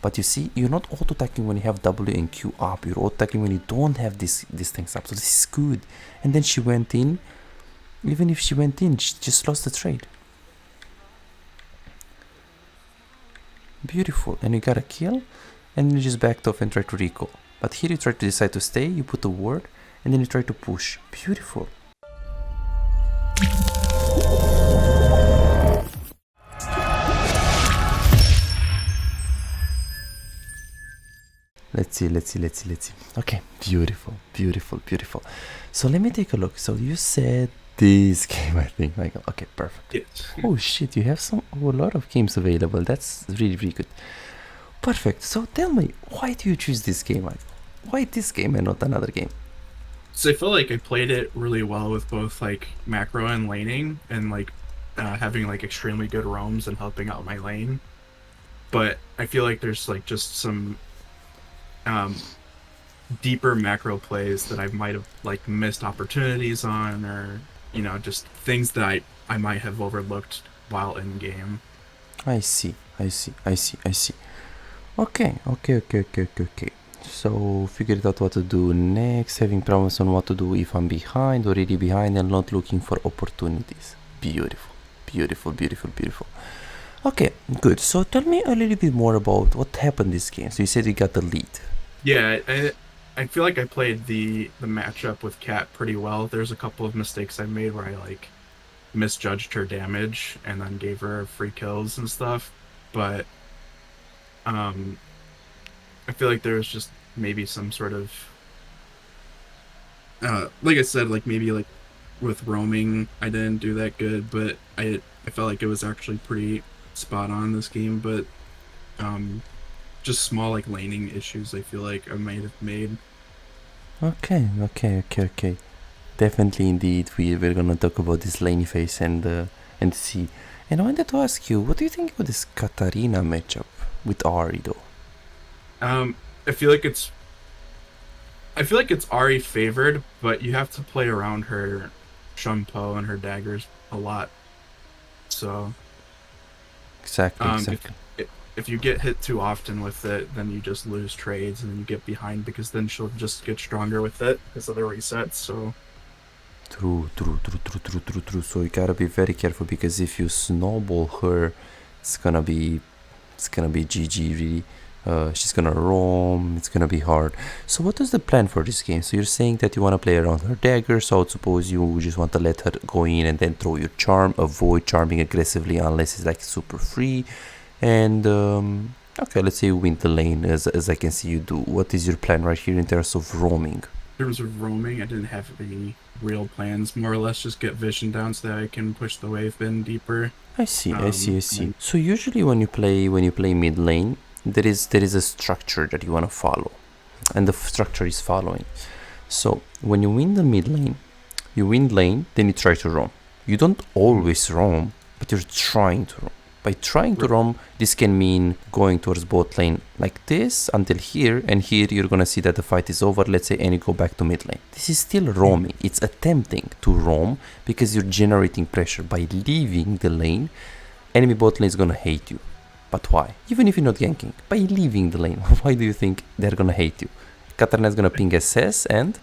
But you see, you're not auto-attacking when you have W and Q up. You're auto-attacking when you don't have these things up. So this is good. And then she went in. Even if she went in, she just lost the trade. Beautiful. And you got a kill. And you just backed off and tried to recall. But here you try to decide to stay. You put a ward. And then you try to push. Beautiful. Let's see. Okay, beautiful. So let me take a look. So you said this game, I think, Michael. Okay, perfect. Yes. Oh shit, you have a lot of games available. That's really good. Perfect. So tell me, why do you choose this game, Michael? Why this game and not another game? So I feel like I played it really well with both like macro and laning, and like having like extremely good roams and helping out my lane. But I feel like there's like just some deeper macro plays that I might have like missed opportunities on, or just things that I might have overlooked while in game. I see. Okay. So figured out what to do next, having problems on what to do if I'm behind, already behind, and not looking for opportunities. Beautiful. Okay, good. So tell me a little bit more about what happened this game. So you said you got the lead. Yeah, I feel like I played the matchup with Kat pretty well. There's a couple of mistakes I made where I like misjudged her damage and then gave her free kills and stuff. But I feel like there was just maybe some sort of like I said, like maybe like with roaming I didn't do that good, but I felt like it was actually pretty spot on this game. But just small like laning issues I feel like I might have made. Okay. Definitely, indeed, we're gonna talk about this lane phase and see. And I wanted to ask you, what do you think about this Katarina matchup with Ahri though? I feel like it's Ahri favored, but you have to play around her Shunpo and her daggers a lot. So Exactly. If you get hit too often with it, then you just lose trades and then you get behind, because then she'll just get stronger with it because of the resets. So True. So you gotta be very careful, because if you snowball her, it's gonna be GG really. She's gonna roam, it's gonna be hard. So what is the plan for this game? So you're saying that you wanna play around her dagger, so I would suppose you just want to let her go in and then throw your charm, avoid charming aggressively unless it's like super free. And okay, let's say you win the lane as I can see you do. What is your plan right here in terms of roaming? in terms of roaming, I didn't have any real plans. More or less just get vision down so that I can push the wave bin deeper. I see. So usually when you play mid lane, there is a structure that you want to follow, and the structure is following. So when you win the mid lane, you win lane, then you try to roam. You don't always roam, but you're trying to roam. By trying to roam, this can mean going towards bot lane like this until here, and here you're gonna see that the fight is over, let's say, and you go back to mid lane. This is still roaming. It's attempting to roam because you're generating pressure. By leaving the lane, enemy bot lane is gonna hate you. But why? Even if you're not ganking, by leaving the lane, why do you think they're gonna hate you? Katarina is gonna ping SS and...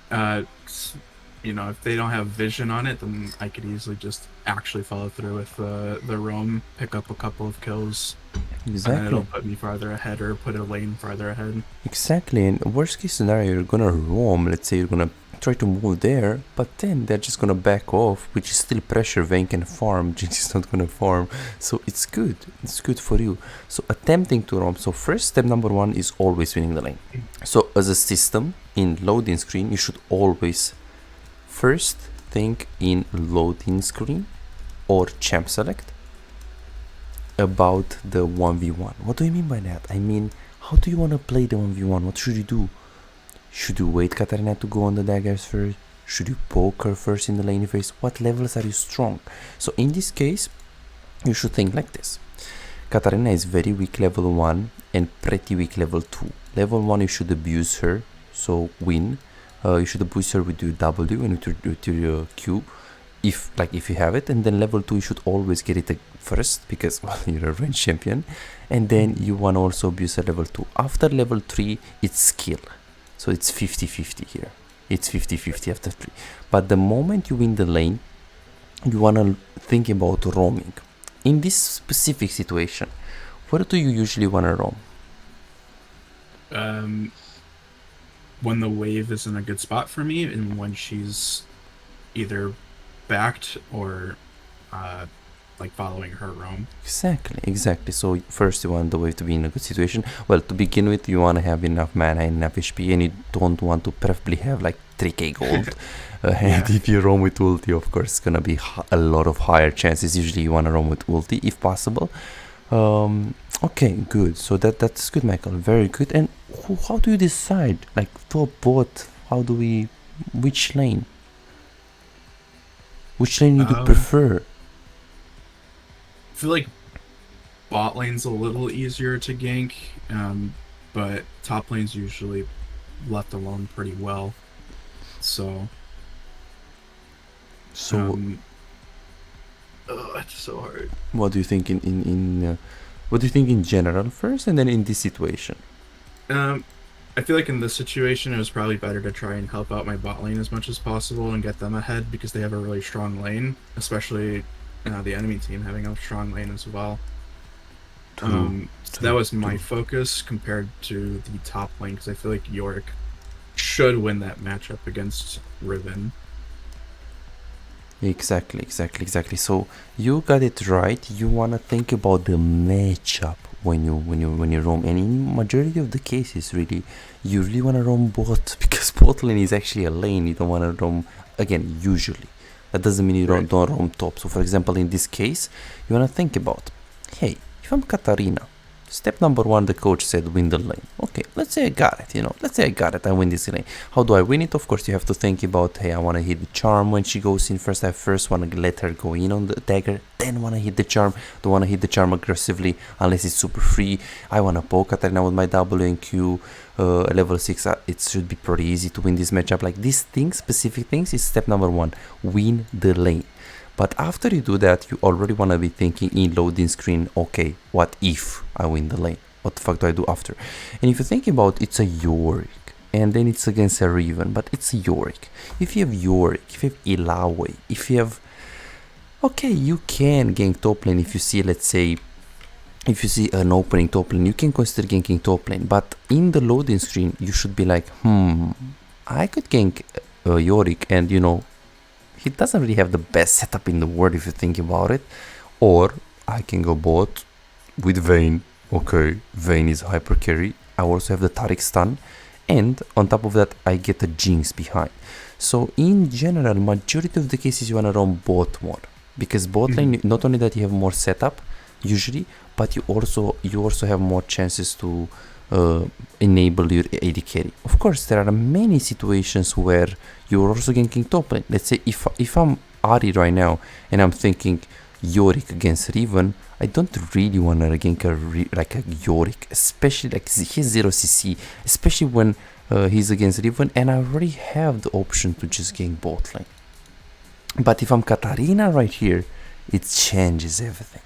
if they don't have vision on it, then I could easily just actually follow through with the roam, pick up a couple of kills. Exactly. And it'll put me farther ahead or put a lane farther ahead. Exactly. And worst case scenario, you're gonna roam. Let's say you're gonna try to move there, but then they're just gonna back off, which is still pressure. Vayne can farm, Jinx is not gonna farm. So it's good. It's good for you. So attempting to roam. So first step number one is always winning the lane. So as a system in loading screen, you should always first think in loading screen or champ select about the 1v1. What do you mean by that? I mean, how do you want to play the 1v1? What should you do? Should you wait Katarina to go on the daggers first? Should you poke her first in the lane phase? What levels are you strong? So in this case, you should think like this. Katarina is very weak level 1 and pretty weak level 2. Level 1 you should abuse her, so win. You should abuse her with your W and with your Q. if you have it, and then level 2 you should always get it first because well, you're a range champion, and then you want to also abuse a level 2. After level 3 it's skill, so it's 50-50 here. It's 50-50 after 3. But the moment you win the lane, you want to think about roaming. In this specific situation, where do you usually want to roam? When the wave is in a good spot for me, and when she's either backed or like following her roam. Exactly. So first you want the wave to be in a good situation. Well, to begin with, you want to have enough mana and enough HP, and you don't want to preferably have like 3k gold. And if you roam with ulti, of course, it's gonna be a lot of higher chances. Usually you want to roam with ulti if possible. Okay, good. So that's good, Michael. Very good. And how do you decide? Like top bot, which lane? Which lane you would prefer? I feel like bot lane's a little easier to gank, but top lane's usually left alone pretty well. So it's so hard. What do you think what do you think in general first, and then in this situation? I feel like in this situation, it was probably better to try and help out my bot lane as much as possible and get them ahead because they have a really strong lane, especially the enemy team having a strong lane as well. So that was my focus compared to the top lane, because I feel like Yorick should win that matchup against Riven. Exactly. So you got it right. You wanna think about the matchup when you roam, and in majority of the cases, really, you really wanna roam bot because bot lane is actually a lane. You don't wanna roam again. Usually, that doesn't mean you don't roam top. So, for example, in this case, you wanna think about, hey, if I'm Katarina, step number 1, the coach said win the lane. Okay, let's say I got it, let's say I got it, I win this lane. How do I win it? Of course, you have to think about, hey, I want to hit the charm when she goes in first. I first want to let her go in on the dagger, then want to hit the charm. Don't want to hit the charm aggressively unless it's super free. I want to poke Katarina with my W and Q. Level 6, it should be pretty easy to win this matchup. Like these things, specific things, is step number 1, win the lane. But after you do that, you already want to be thinking in loading screen, okay, what if I win the lane? What the fuck do I do after? And if you think about it's a Yorick, and then it's against a Riven, but it's a Yorick. If you have Yorick, if you have Ilawe, if you have... Okay, you can gank top lane if you see, let's say, if you see an opening top lane, you can consider ganking top lane. But in the loading screen, you should be like, I could gank Yorick, and he doesn't really have the best setup in the world if you think about it. Or I can go bot with Vayne. Okay, Vayne is hyper carry. I also have the Taric stun, and on top of that I get a Jinx behind. So in general, majority of the cases you wanna run bot more, because bot lane, not only that you have more setup usually, but you also have more chances to enable your AD carry. Of course, there are many situations where you're also ganking top lane. Let's say if I'm Ahri right now and I'm thinking Yorick against Riven, I don't really want to gank a Yorick, especially like he's 0 CC, especially when he's against Riven, and I already have the option to just gank bot lane. But if I'm Katarina right here, it changes everything.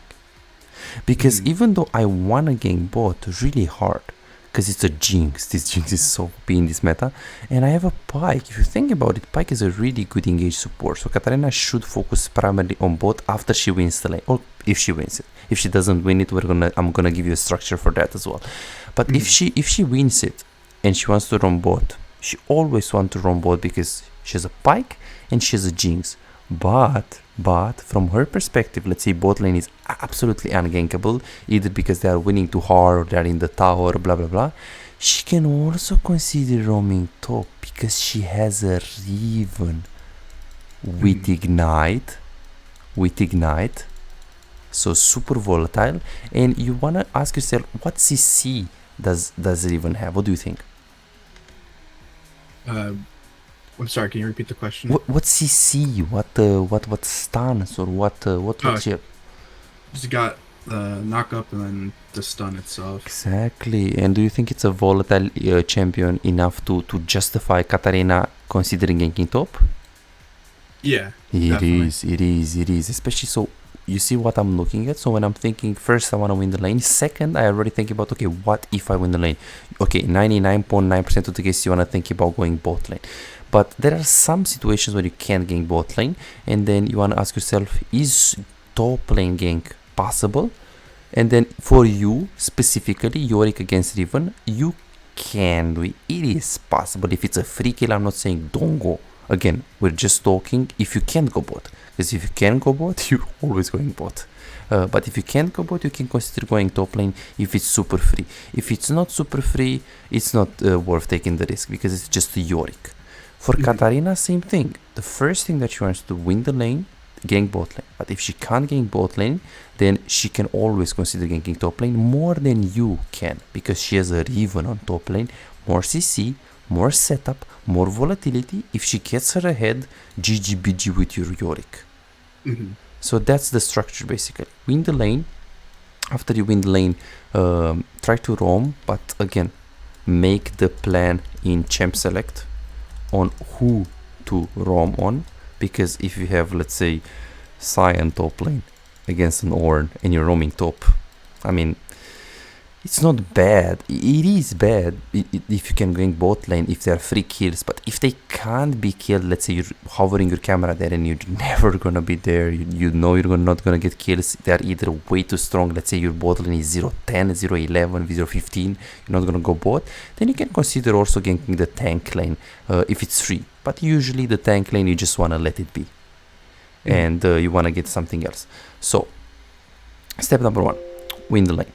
Because even though I want to gank bot really hard, because it's a Jinx. This Jinx is so OP in this meta. And I have a Pyke. If you think about it, Pyke is a really good engaged support. So Katarina should focus primarily on bot after she wins the lane. Or if she wins it. If she doesn't win it, I'm gonna give you a structure for that as well. But if she wins it and she wants to run bot, she always wants to run bot because she has a Pyke and she has a Jinx. But from her perspective, let's say bot lane is absolutely ungankable, either because they are winning too hard or they are in the tower, blah blah blah. She can also consider roaming top because she has a Riven with ignite, so super volatile. And you wanna ask yourself, what CC does Riven have? What do you think? I'm sorry, can you repeat the question? What CC? What stance or what you... Just got the knock up and then the stun itself. Exactly. And do you think it's a volatile champion enough to justify Katarina considering ganking top? Yeah, It definitely. is, it is, it is. Especially so, you see what I'm looking at. So when I'm thinking, first I want to win the lane. Second, I already think about, okay, what if I win the lane? Okay, 99.9% of the case you want to think about going bot lane. But there are some situations where you can't gank bot lane, and then you want to ask yourself, is top lane gank possible? And then for you specifically, Yorick against Riven, you can do it. It is possible. If it's a free kill, I'm not saying don't go. Again, we're just talking if you can't go bot. Because if you can go bot, you're always going bot. But if you can't go bot, you can consider going top lane if it's super free. If it's not super free, it's not worth taking the risk because it's just Yorick. For Katarina, same thing. The first thing that she wants to win the lane, gank bot lane. But if she can't gank bot lane, then she can always consider ganking top lane more than you can, because she has a Riven on top lane, more CC, more setup, more volatility. If she gets her ahead, GG with your Yorick. So that's the structure basically. Win the lane. After you win the lane, try to roam, but again, make the plan in champ select on who to roam on, because if you have, let's say, Cyan top lane against an Ornn and you're roaming top, I mean, it's not bad. It is bad if you can gank bot lane if there are free kills, but if they can't be killed, let's say you're hovering your camera there and you're never gonna be there, you know you're not gonna get kills, they're either way too strong, let's say your bot lane is 0-10, 0-11, 0-15, you're not gonna go bot, then you can consider also ganking the tank lane if it's free. But usually the tank lane, you just wanna let it be. And you wanna get something else. So, step number 1, win the lane.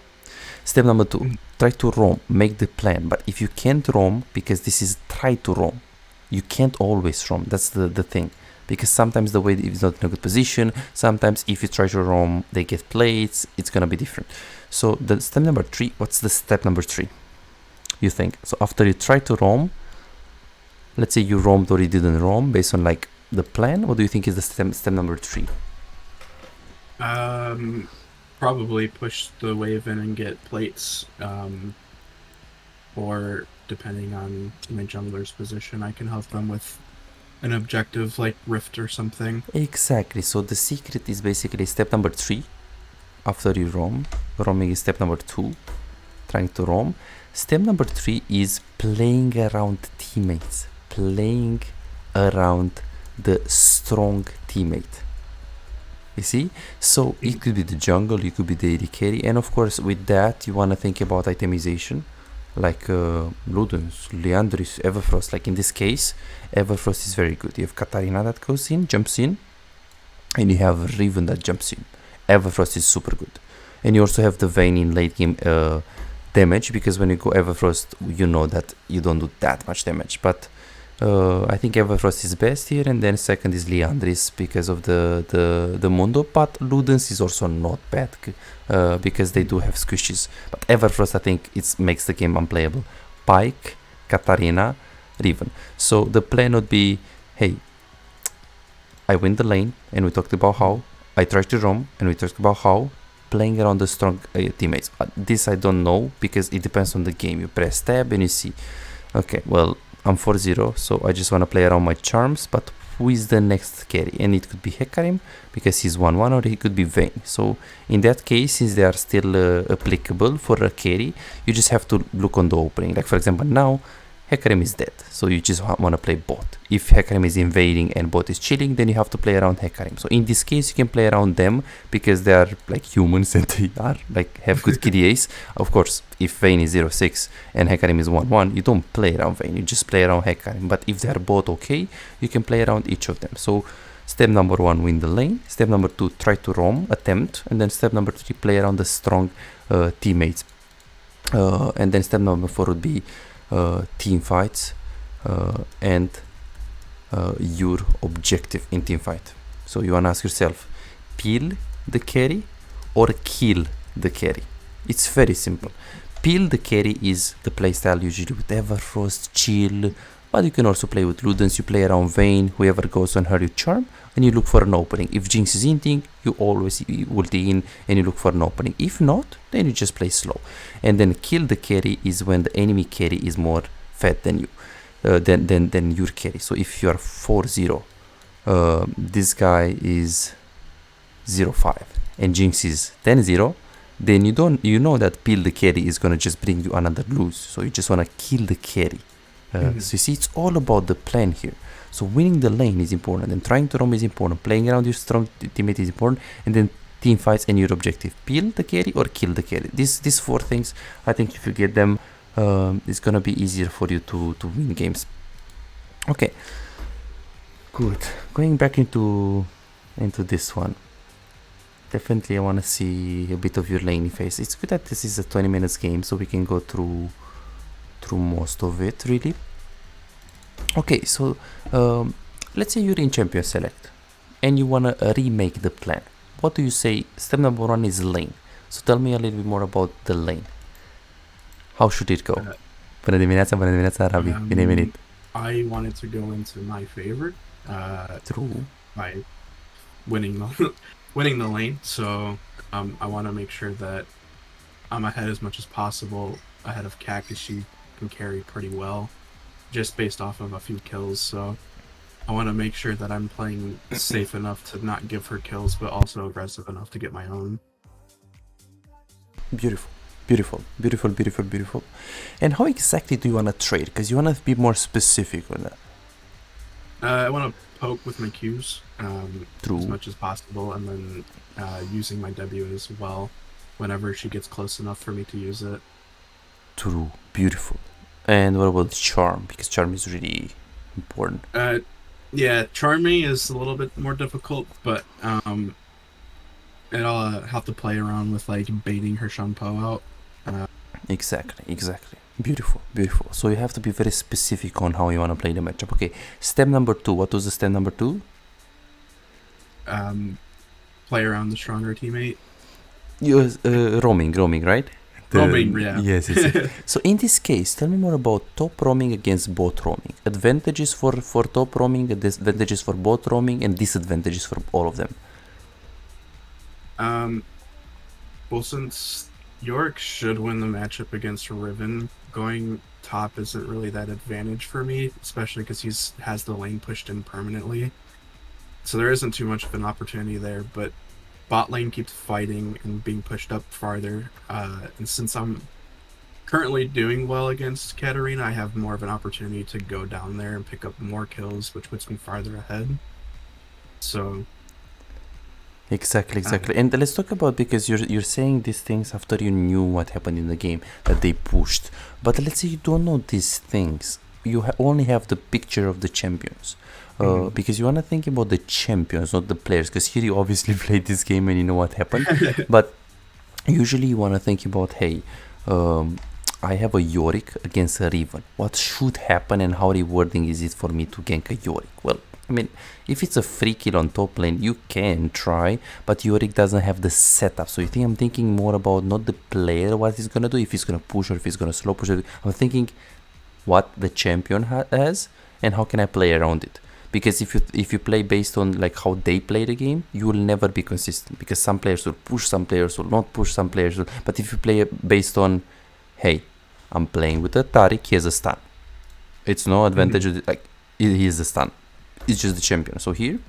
Step number 2, try to roam, make the plan. But if you can't roam, because this is try to roam, you can't always roam. That's the thing. Because sometimes the wave is not in a good position. Sometimes if you try to roam, they get plates. It's gonna be different. So the step number 3, what's the step number 3? You think? So after you try to roam, let's say you roamed or you didn't roam based on like the plan. What do you think is the step number 3? Probably push the wave in and get plates, or depending on my jungler's position, I can help them with an objective like Rift or something. Exactly. So the secret is basically step number 3. After you roam, roaming is step number 2, trying to roam. Step number 3 is playing around teammates, playing around the strong teammate. You see? So it could be the jungle, it could be the AD carry, and of course with that you want to think about itemization, like Ludens, Liandry's, Everfrost. Like in this case, Everfrost is very good. You have Katarina that goes in, jumps in, and you have Riven that jumps in. Everfrost is super good. And you also have the Vayne in late game damage, because when you go Everfrost, you know that you don't do that much damage, but I think Everfrost is best here, and then second is Liandry's because of the Mundo, but Ludens is also not bad because they do have squishes. But Everfrost, I think it makes the game unplayable. Pyke, Katarina, Riven. So the plan would be, hey, I win the lane, and we talked about how. I try to roam, and we talked about how. Playing around the strong teammates. This I don't know, because it depends on the game. You press tab and you see, okay, well, I'm 4-0, so I just want to play around my charms, but who is the next carry? And it could be Hecarim, because he's 1-1, or he could be Vayne. So in that case, since they are still applicable for a carry, you just have to look on the opening. Like for example, now Hecarim is dead, so you just want to play bot. If Hecarim is invading and bot is chilling, then you have to play around Hecarim. So in this case, you can play around them because they are like humans and they are like have good KDAs. Of course, if Vayne is 0-6 and Hecarim is 1-1, you don't play around Vayne, you just play around Hecarim. But if they are both okay, you can play around each of them. So step number 1, win the lane. Step number 2, try to roam, attempt. And then step number 3, play around the strong teammates. And then step number 4 would be team fights and your objective in team fight. So you want to ask yourself, peel the carry or kill the carry? It's very simple. Peel the carry is the playstyle usually with Everfrost, chill, but you can also play with Ludens. You play around Vayne, whoever goes on her you charm, and you look for an opening. If Jinx is inting, you always ulti in and you look for an opening. If not, then you just play slow. And then kill the carry is when the enemy carry is more fat than you, than your carry. So if you are 4-0 this guy is 0-5 and Jinx is 10-0, then you know that peel the carry is gonna just bring you another lose. So you just wanna kill the carry. So you see, it's all about the plan here. So winning the lane is important, and trying to roam is important. Playing around your strong teammate is important, and then team fights and your objective: peel the carry or kill the carry. These four things, I think, if you get them, it's gonna be easier for you to win games. Okay, good. Going back into this one. Definitely, I want to see a bit of your laning phase. It's good that this is a 20 minutes game, so we can go through most of it, really. Okay, so let's say you're in champion select and you want to remake the plan. What do you say? Step number 1 is lane. So tell me a little bit more about the lane. How should it go? Bună dimineața, Rabi. Bine venit. I wanted to go into my favorite. True. By winning the lane. So I want to make sure that I'm ahead as much as possible, ahead of Cat, because she can carry pretty well, just based off of a few kills. So I want to make sure that I'm playing safe enough to not give her kills, but also aggressive enough to get my own. Beautiful. And how exactly do you want to trade? Because you want to be more specific on that. I want to poke with my Qs True. as much as possible, and then using my W as well whenever she gets close enough for me to use it. True. Beautiful. And what about charm? Because charm is really important. Yeah, charming is a little bit more difficult, but I'll have to play around with like baiting her shampoo out. Exactly. Beautiful. So you have to be very specific on how you want to play the matchup. Okay, step number 2. What was the step number 2? Play around the stronger teammate. Roaming, right? Roaming, yeah. Yes. So in this case, tell me more about top roaming against bot roaming. Advantages for top roaming, disadvantages for bot roaming, and disadvantages for all of them. Well, since Yorick should win the matchup against Riven, going top isn't really that advantage for me, especially because he has the lane pushed in permanently. So there isn't too much of an opportunity there, but bot lane keeps fighting and being pushed up farther. And since I'm currently doing well against Katarina, I have more of an opportunity to go down there and pick up more kills, which puts me farther ahead. So Exactly. And let's talk about, because you're saying these things after you knew what happened in the game, that they pushed. But let's say you don't know these things. You only have the picture of the champions. Because you want to think about the champions, not the players. Because here you obviously played this game and you know what happened. But usually you want to think about, hey, I have a Yorick against a Riven. What should happen and how rewarding is it for me to gank a Yorick? Well, I mean, if it's a free kill on top lane, you can try, but Yorick doesn't have the setup. So I'm thinking more about not the player, what he's gonna do, if he's gonna push or if he's gonna slow push. I'm thinking what the champion has and how can I play around it. Because if you play based on like how they play the game, you will never be consistent. Because some players will push, some players will not push, some players will. But if you play based on, hey, I'm playing with a Taric, he has a stun. It's no advantage, like he has a stun. It's just the champion. So here,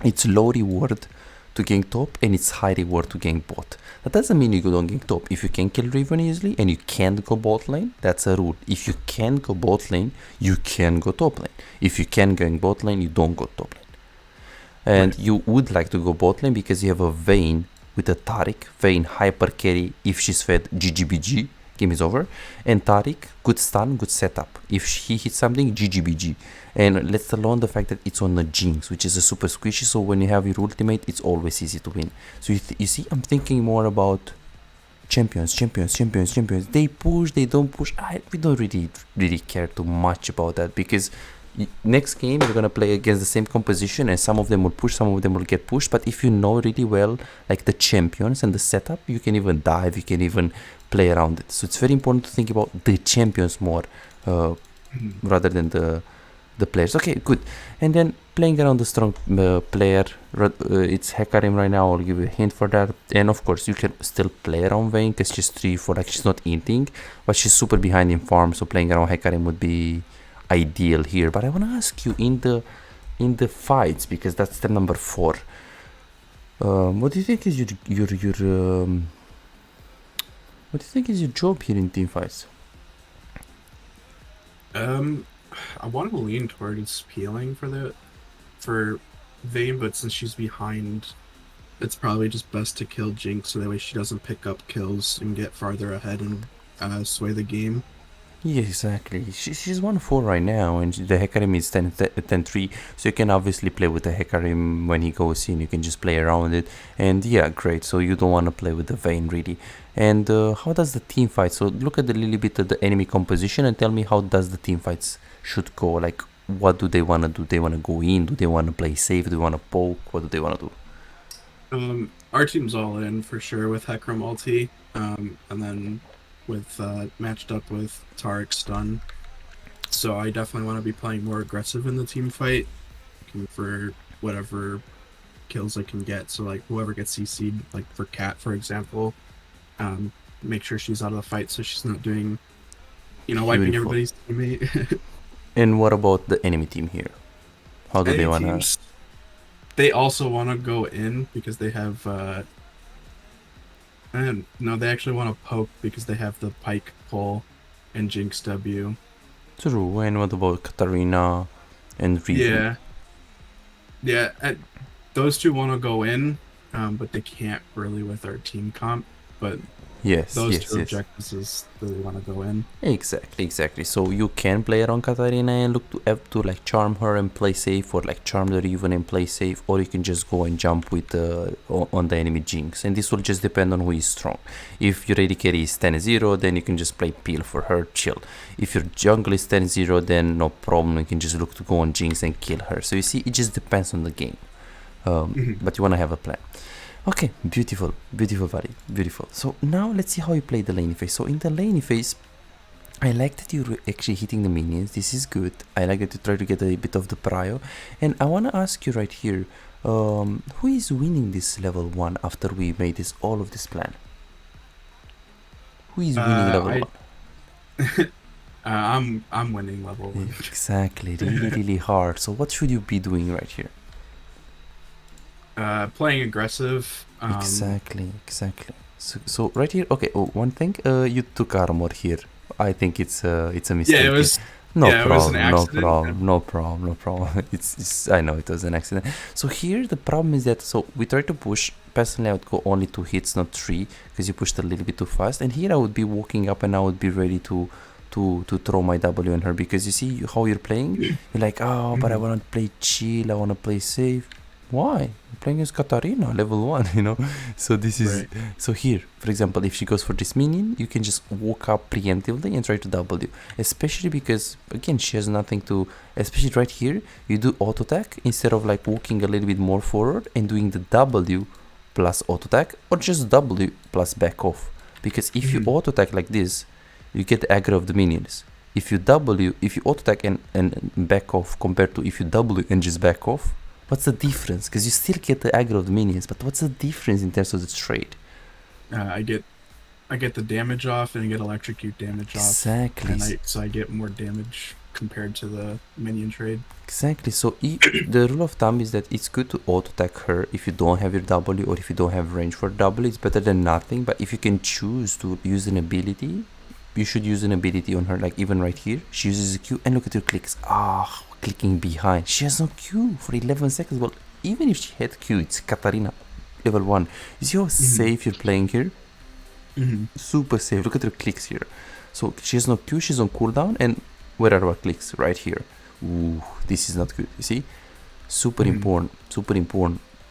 it's low reward to gank top and it's high reward to gank bot. That doesn't mean you don't gank top. If you can kill Riven easily and you can't go bot lane, that's a rule. If you can't go bot lane, you can go top lane. If you can gank bot lane, you don't go top lane. And you would like to go bot lane because you have a Vayne with a Taric. Vayne hyper carry. If she's fed GGBG, game is over. And Taric, good stun, good setup. If he hits something, GGBG. And let's alone the fact that it's on a Jinx, which is a super squishy, so when you have your ultimate, it's always easy to win. So you see, I'm thinking more about champions. They push, they don't push. We don't really care too much about that, because next game you're gonna play against the same composition and some of them will push, some of them will get pushed. But if you know really well like the champions and the setup, you can even dive, you can even play around it. So it's very important to think about the champions more rather than the players. Okay, good. And then playing around the strong player, it's Hecarim right now. I'll give you a hint for that. And of course you can still play around Vayne because she's 3-4, like she's not inting, but she's super behind in farm, so playing around Hecarim would be ideal here. But I want to ask you, in the in the fights, because that's step number 4. What do you think is what do you think is your job here in team fights? I want to lean towards peeling for Vayne, but since she's behind, it's probably just best to kill Jinx so that way she doesn't pick up kills and get farther ahead and sway the game. Yeah, exactly. She's 1-4 right now, and the Hecarim is 10-3, so you can obviously play with the Hecarim when he goes in. You can just play around it, and yeah, great. So you don't want to play with the Vayne really. And how does the team fight? So look at a little bit of the enemy composition and tell me how does the team fights should go. Like, what do they want to do? They want to go in? Do they want to play safe? Do they want to poke? What do they want to do? Our team's all in for sure with Hecarim ulti, and then with matched up with Taric stun. So I definitely want to be playing more aggressive in the team fight, looking for whatever kills I can get. So like whoever gets CC'd, like for Cat for example, make sure she's out of the fight so she's not doing, wiping everybody's teammate. And what about the enemy team here? How do they want to? They also want to go in because they have and no, they actually want to poke because they have the Pike pull and Jinx W. True. And what about Katarina and Riven? Yeah. Those two want to go in, but they can't really with our team comp. But those two objectives is they want to go in. Exactly. So you can play around Katarina and look to like charm her and play safe, or like charm the Riven and play safe, or you can just go and jump with on the enemy Jinx, and this will just depend on who is strong. If your AD carry is 10-0, then you can just play peel for her, chill. If your jungle is 10-0, then no problem, you can just look to go on Jinx and kill her. So you see, it just depends on the game, but you want to have a plan. Okay, beautiful, buddy, beautiful. So now let's see how you play the laning phase. So in the laning phase, I like that you're actually hitting the minions. This is good. I like that you try to get a bit of the prio. And I want to ask you right here, who is winning this level 1 after we made all of this plan? Who is winning level 1? I'm winning level 1. Exactly, really hard. So what should you be doing right here? Playing aggressive. Exactly. So right here, okay. Oh, one thing. You took armor here. I think it's a mistake. Yeah, it was. No problem. It's. I know it was an accident. So here the problem is that we try to push. Personally, I would go only 2 hits, not 3, because you pushed a little bit too fast. And here I would be walking up and I would be ready to throw my W on her, because you see how you're playing. You're like, oh, but I want to play chill. I want to play safe. Why? I'm playing as Katarina, level 1, So this is right. So here, for example, if she goes for this minion, you can just walk up preemptively and try to W. Especially because, again, she has nothing to. Especially right here, you do auto attack instead of like walking a little bit more forward and doing the W plus auto attack, or just W plus back off. Because if you auto attack like this, you get the aggro of the minions. If you auto attack and back off compared to if you W and just back off. What's the difference? Because you still get the aggro of the minions, but what's the difference in terms of the trade? I get the damage off and I get electrocute damage off. Exactly. So I get more damage compared to the minion trade. Exactly. So the rule of thumb is that it's good to auto attack her if you don't have your W, or if you don't have range for W. It's better than nothing. But if you can choose to use an ability, you should use an ability on her. Like even right here, she uses a Q and look at her clicks. Clicking behind. She has no Q for 11 seconds. Well, even if she had Q, it's Katarina, level 1. You see how safe you're playing here? Super safe. Look at her clicks here. So she has no Q, she's on cooldown, and where are our clicks? Right here. Ooh, this is not good. You see? Super important.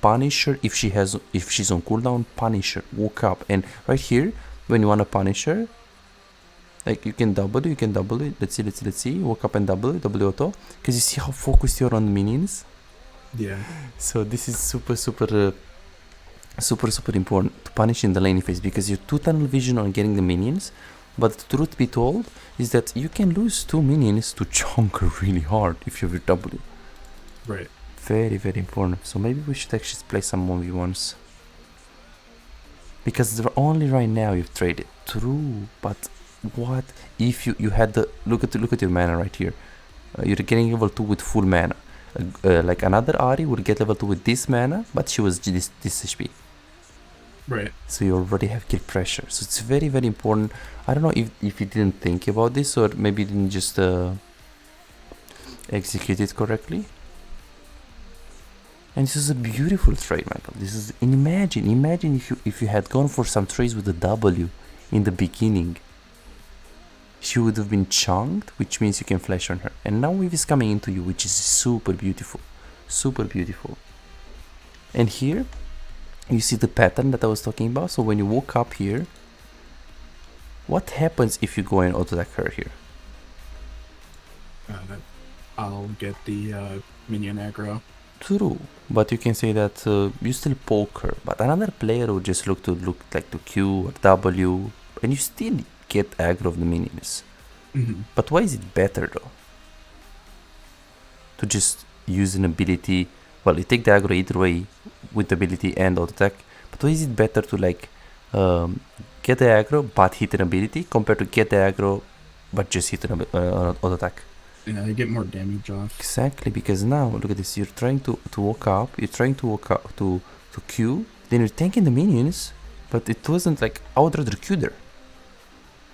Punish her if she's on cooldown. Punish her. Walk up, and right here, when you wanna punish her, like you can W. Let's see. Walk up and W auto. Because you see how focused you're on minions. Yeah. So this is super important to punish in the laning phase, because you're 2 tunnel vision on getting the minions. But the truth be told is that you can lose 2 minions to chunk really hard if you have your W. Right. Very important. So maybe we should actually play some 1v1s. Because only right now you've traded. True, but what if you had the look at your mana right here? You're getting level 2 with full mana. like another Ari would get level 2 with this mana, but she was this HP. Right. So you already have kill pressure. So it's very, very important. I don't know if you didn't think about this, or maybe you didn't just execute it correctly. And this is a beautiful trade, Michael. This is, imagine if you had gone for some trades with a W in the beginning. She would have been chunked, which means you can flash on her. And now Weave is coming into you, which is super beautiful. Super beautiful. And here, you see the pattern that I was talking about. So when you walk up here, what happens if you go and auto-attack her here? I'll get the minion aggro. True, but you can say that you still poke her. But another player would just look like to Q or W, and you still get aggro of the minions. But why is it better though? To just use an ability. Well, you take the aggro either way with the ability and auto attack. But why is it better to like get the aggro but hit an ability compared to get the aggro but just hit an auto attack? Yeah, you get more damage off. Exactly, because now look at this. You're trying to walk up. You're trying to walk up to Q. Then you're tanking the minions, but it wasn't like I would rather Q there.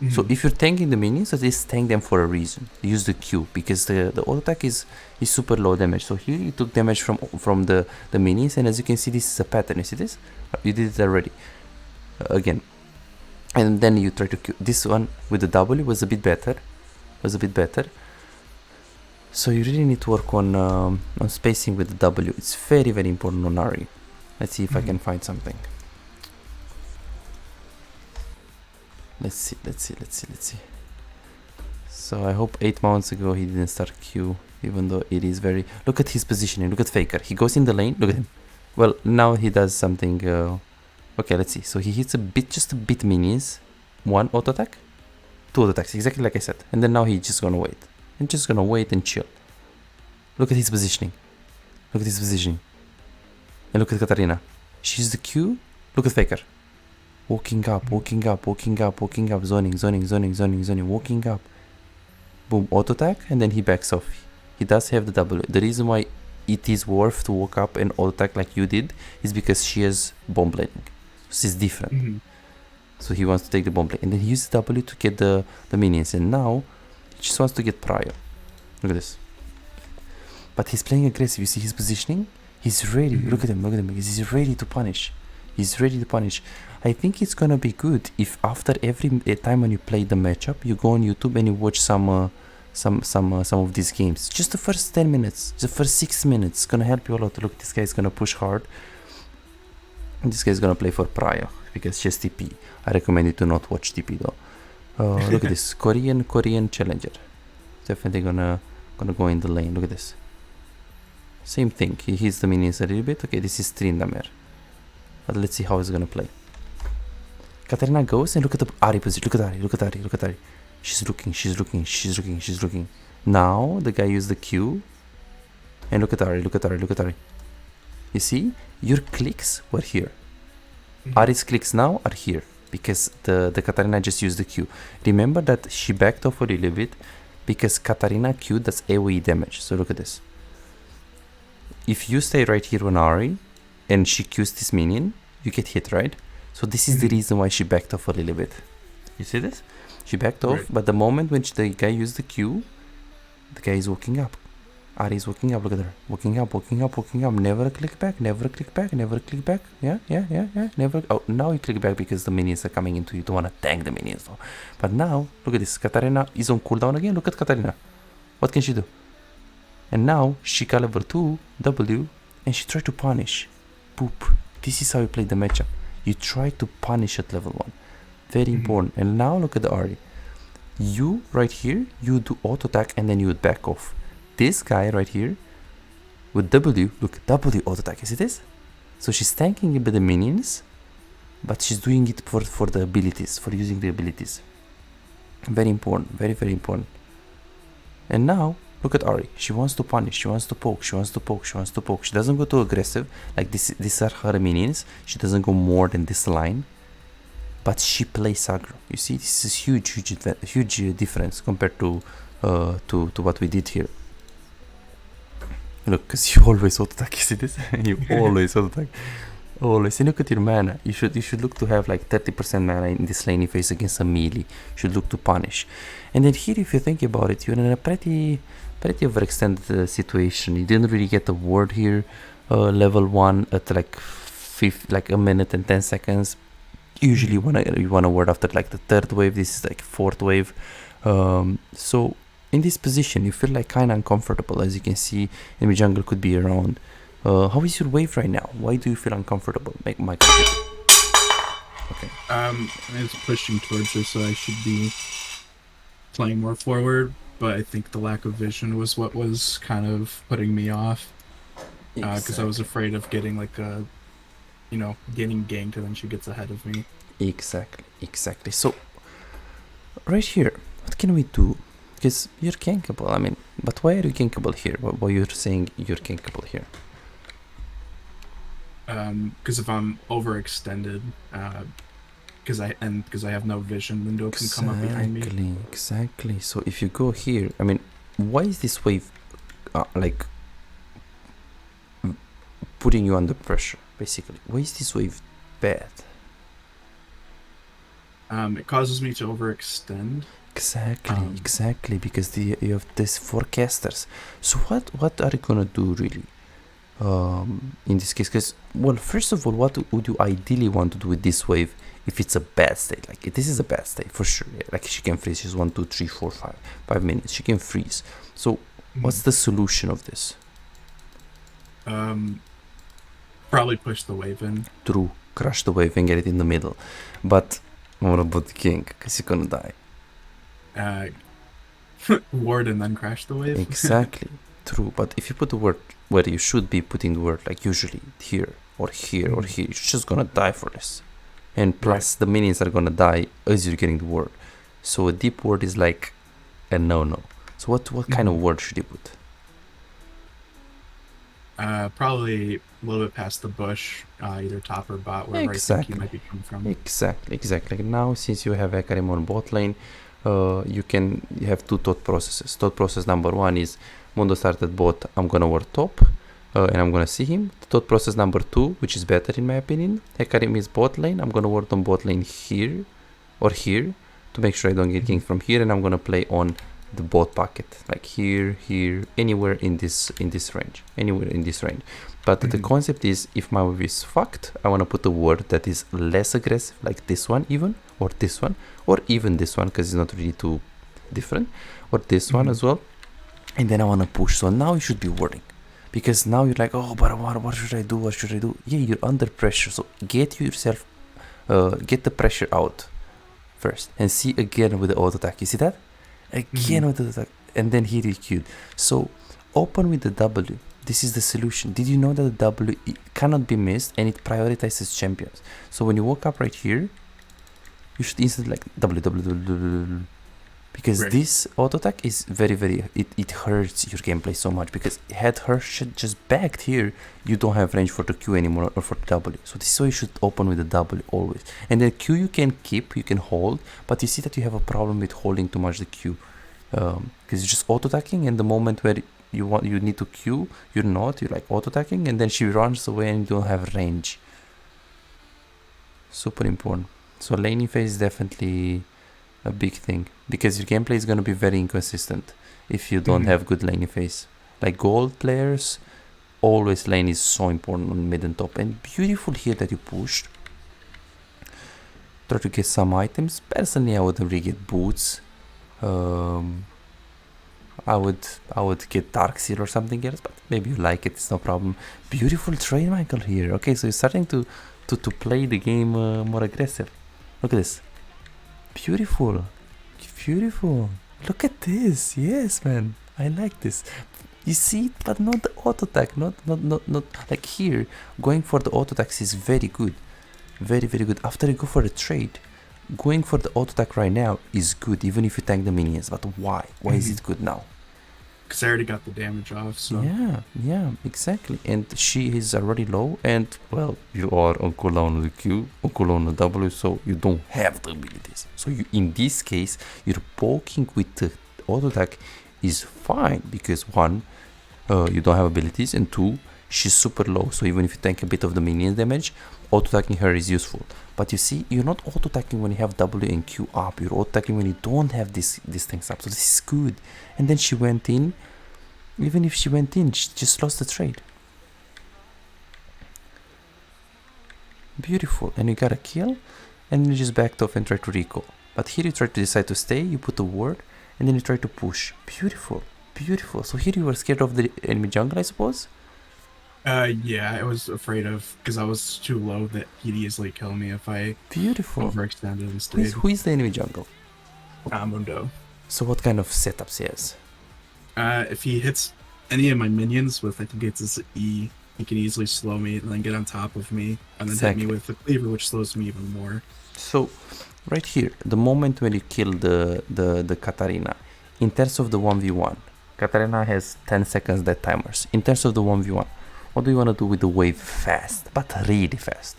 So if you're tanking the minions, at least tank them for a reason. Use the Q, because the auto attack is super low damage. So here you took damage from the minions, and as you can see, this is a pattern. You see this? You did it already. Again. And then you try to Q. This one with the W was a bit better. So you really need to work on spacing with the W. It's very, very important on Ari. Let's see if I can find something. Let's see. So I hope 8 months ago he didn't start Q, even though it is very... Look at his positioning, look at Faker. He goes in the lane, look at him. Well, now he does something... Okay, let's see. So he hits just a bit minions. 1 auto attack, 2 auto attacks, exactly like I said. And then now he's just gonna wait. And just gonna wait and chill. Look at his positioning. And look at Katarina. She's the Q. Look at Faker. Walking up, zoning, walking up. Boom, auto attack, and then he backs off. He does have the W. The reason why it is worth to walk up and auto attack like you did is because she has bomb blading. So it's different. So he wants to take the bomb blade. And then he uses W to get the minions. And now he just wants to get prior. Look at this. But he's playing aggressive. You see his positioning? He's ready. Look at him. He's ready to punish. I think it's gonna be good if after every time when you play the matchup, you go on YouTube and you watch some of these games. Just the first 10 minutes, the first 6 minutes, it's gonna help you a lot. Look, this guy's gonna push hard. This guy's gonna play for Prio because she has TP. I recommend you to not watch TP though. Look at this Korean challenger. Definitely gonna go in the lane. Look at this. Same thing. He hits the minions a little bit. Okay, this is Trindamer. But let's see how he's gonna play. Katarina goes and look at the Ari position. Look at Ari. She's looking. Now the guy used the Q. And look at Ari. You see? Your clicks were here. Ari's clicks now are here. Because the Katarina just used the Q. Remember that she backed off a little bit. Because Katarina Q does AoE damage. So look at this. If you stay right here on Ari and she Qs this minion, you get hit, right? So this is the reason why she backed off a little bit. You see this? She backed off, but the moment when the guy used the Q, the guy is walking up. Ari is walking up, look at her. Walking up. Never click back. Yeah. Never. Oh, now you click back because the minions are coming into you. You don't want to tank the minions though. But now, look at this. Katarina is on cooldown again. Look at Katarina. What can she do? And now she got level 2 W and she tried to punish. Boop. This is how you play the matchup. You try to punish at level 1. Very important. And now look at the Ari. You right here, you do auto attack and then you would back off. This guy right here with W, look, W auto attack. You see this? So she's tanking a bit the minions, but she's doing it for the abilities, for using the abilities. Very important. Very, very important. And now look at Ari. She wants to punish. She wants to poke. She doesn't go too aggressive. Like these are her minions. She doesn't go more than this line. But she plays aggro. You see, this is huge difference compared to what we did here. Look, because you always auto attack. You see this? You always auto attack. Always. And look at your mana. You should look to have like 30% mana in this laning phase against a melee. You should look to punish. And then here, if you think about it, you're in a pretty overextended situation. You didn't really get a ward here. Level 1 at like a minute and 10 seconds. Usually you want a ward after like the third wave. This is like fourth wave. So in this position, you feel like kind of uncomfortable. As you can see, enemy jungle could be around. How is your wave right now? Why do you feel uncomfortable? Make my okay. It's pushing towards her, so I should be playing more forward. But I think the lack of vision was what was kind of putting me off. Because I was afraid of getting like getting ganked and then she gets ahead of me. Exactly. So right here, what can we do? Because you're gankable. I mean, but why are you gankable here? Why you're saying you're gankable here? Because if I'm overextended, because I have no vision, window can come up behind me. Exactly. So if you go here, I mean, why is this wave like putting you under pressure? Basically, why is this wave bad? It causes me to overextend. Exactly, because you have these forecasters. So what are you gonna do really? In this case, because well, first of all, what would you ideally want to do with this wave if it's a bad state? Like this is a bad state for sure. Yeah? Like she can freeze. She's 1, 2, 3, 4, 5 minutes. She can freeze. So what's the solution of this? Probably push the wave in. True, crush the wave and get it in the middle. But what about the king? Because you're gonna die. Ward and then crash the wave. Exactly. True, but if you put the word where you should be putting the word, like usually here or here or here, you're just gonna die for this. And plus the minions are gonna die as you're getting the word. So a deep word is like a no. So what kind of word should you put? Probably a little bit past the bush, either top or bot, wherever I think you might be coming from. Exactly. Now, since you have Ekarim on bot lane, you have two thought processes. Thought process number 1 is Mundo started bot, I'm gonna ward top, and I'm gonna see him. Thought process number 2, which is better in my opinion, Ekarim is bot lane, I'm gonna ward on bot lane here or here to make sure I don't get kinked from here, and I'm gonna play on the bot pocket, like here, anywhere in this range, But the concept is, if my wave is fucked, I want to put a word that is less aggressive, like this one even, or this one, or even this one, because it's not really too different, or this one as well. And then I want to push. So now you should be wording, because now you're like, oh, but what should I do? Yeah, you're under pressure. So get the pressure out first, and see again with the auto attack. You see that? Again with the attack, and then here you queued. So open with the W. This is the solution. Did you know that the W cannot be missed, and it prioritizes champions? So when you walk up right here, you should instantly like W, because this auto attack is very it hurts your gameplay so much, because had her shit just backed here, you don't have range for the Q anymore or for the W. So this is why you should open with the W always. And the Q you can keep, you can hold, but you see that you have a problem with holding too much the Q, because you're just auto attacking, and the moment where you need to Q, you're like auto attacking, and then she runs away and you don't have range. Super important. So laning phase is definitely a big thing, because your gameplay is going to be very inconsistent if you don't have good laning phase. Like gold players, always lane is so important on mid and top. And beautiful here that you pushed. Try to get some items. Personally, I wouldn't really get boots. I would get Dark Seal or something else, but maybe you like it, it's no problem. Beautiful trade, Michael, here. Okay, so you're starting to play the game more aggressive. Look at this. Beautiful. Look at this. Yes, man. I like this. You see, but not the auto attack. Not like here. Going for the auto attacks is very good. Very good. After you go for the trade, going for the auto attack right now is good, even if you tank the minions. But why? Why is it good now? Because I already got the damage off. So yeah, exactly. And she is already low, and well, you are on cooldown on the Q, on cooldown on the W, so you don't have the abilities. So you, in this case, you're poking with the auto attack is fine, because one, you don't have abilities, and 2, she's super low, so even if you tank a bit of the minion damage, auto-attacking her is useful. But you see, you're not auto-attacking when you have W and Q up, you're auto-attacking when you don't have these things up, so this is good. And then she went in. Even if she went in, she just lost the trade. Beautiful. And you got a kill, and you just backed off and tried to recall. But here you try to decide to stay, you put a ward, and then you try to push. Beautiful. Beautiful. So here you were scared of the enemy jungle, I suppose? Yeah, I was afraid of, because I was too low that he'd easily kill me if I Beautiful. overextended and stayed. Who is the enemy jungle? Mundo. So what kind of setups he has? If he hits any of my minions with, I think it's his E, he can easily slow me and then get on top of me and then hit me with the cleaver, which slows me even more. So right here, the moment when you kill the Katarina, in terms of the 1v1, Katarina has 10 seconds dead timers. In terms of the 1v1, what do you want to do with the wave fast, but really fast?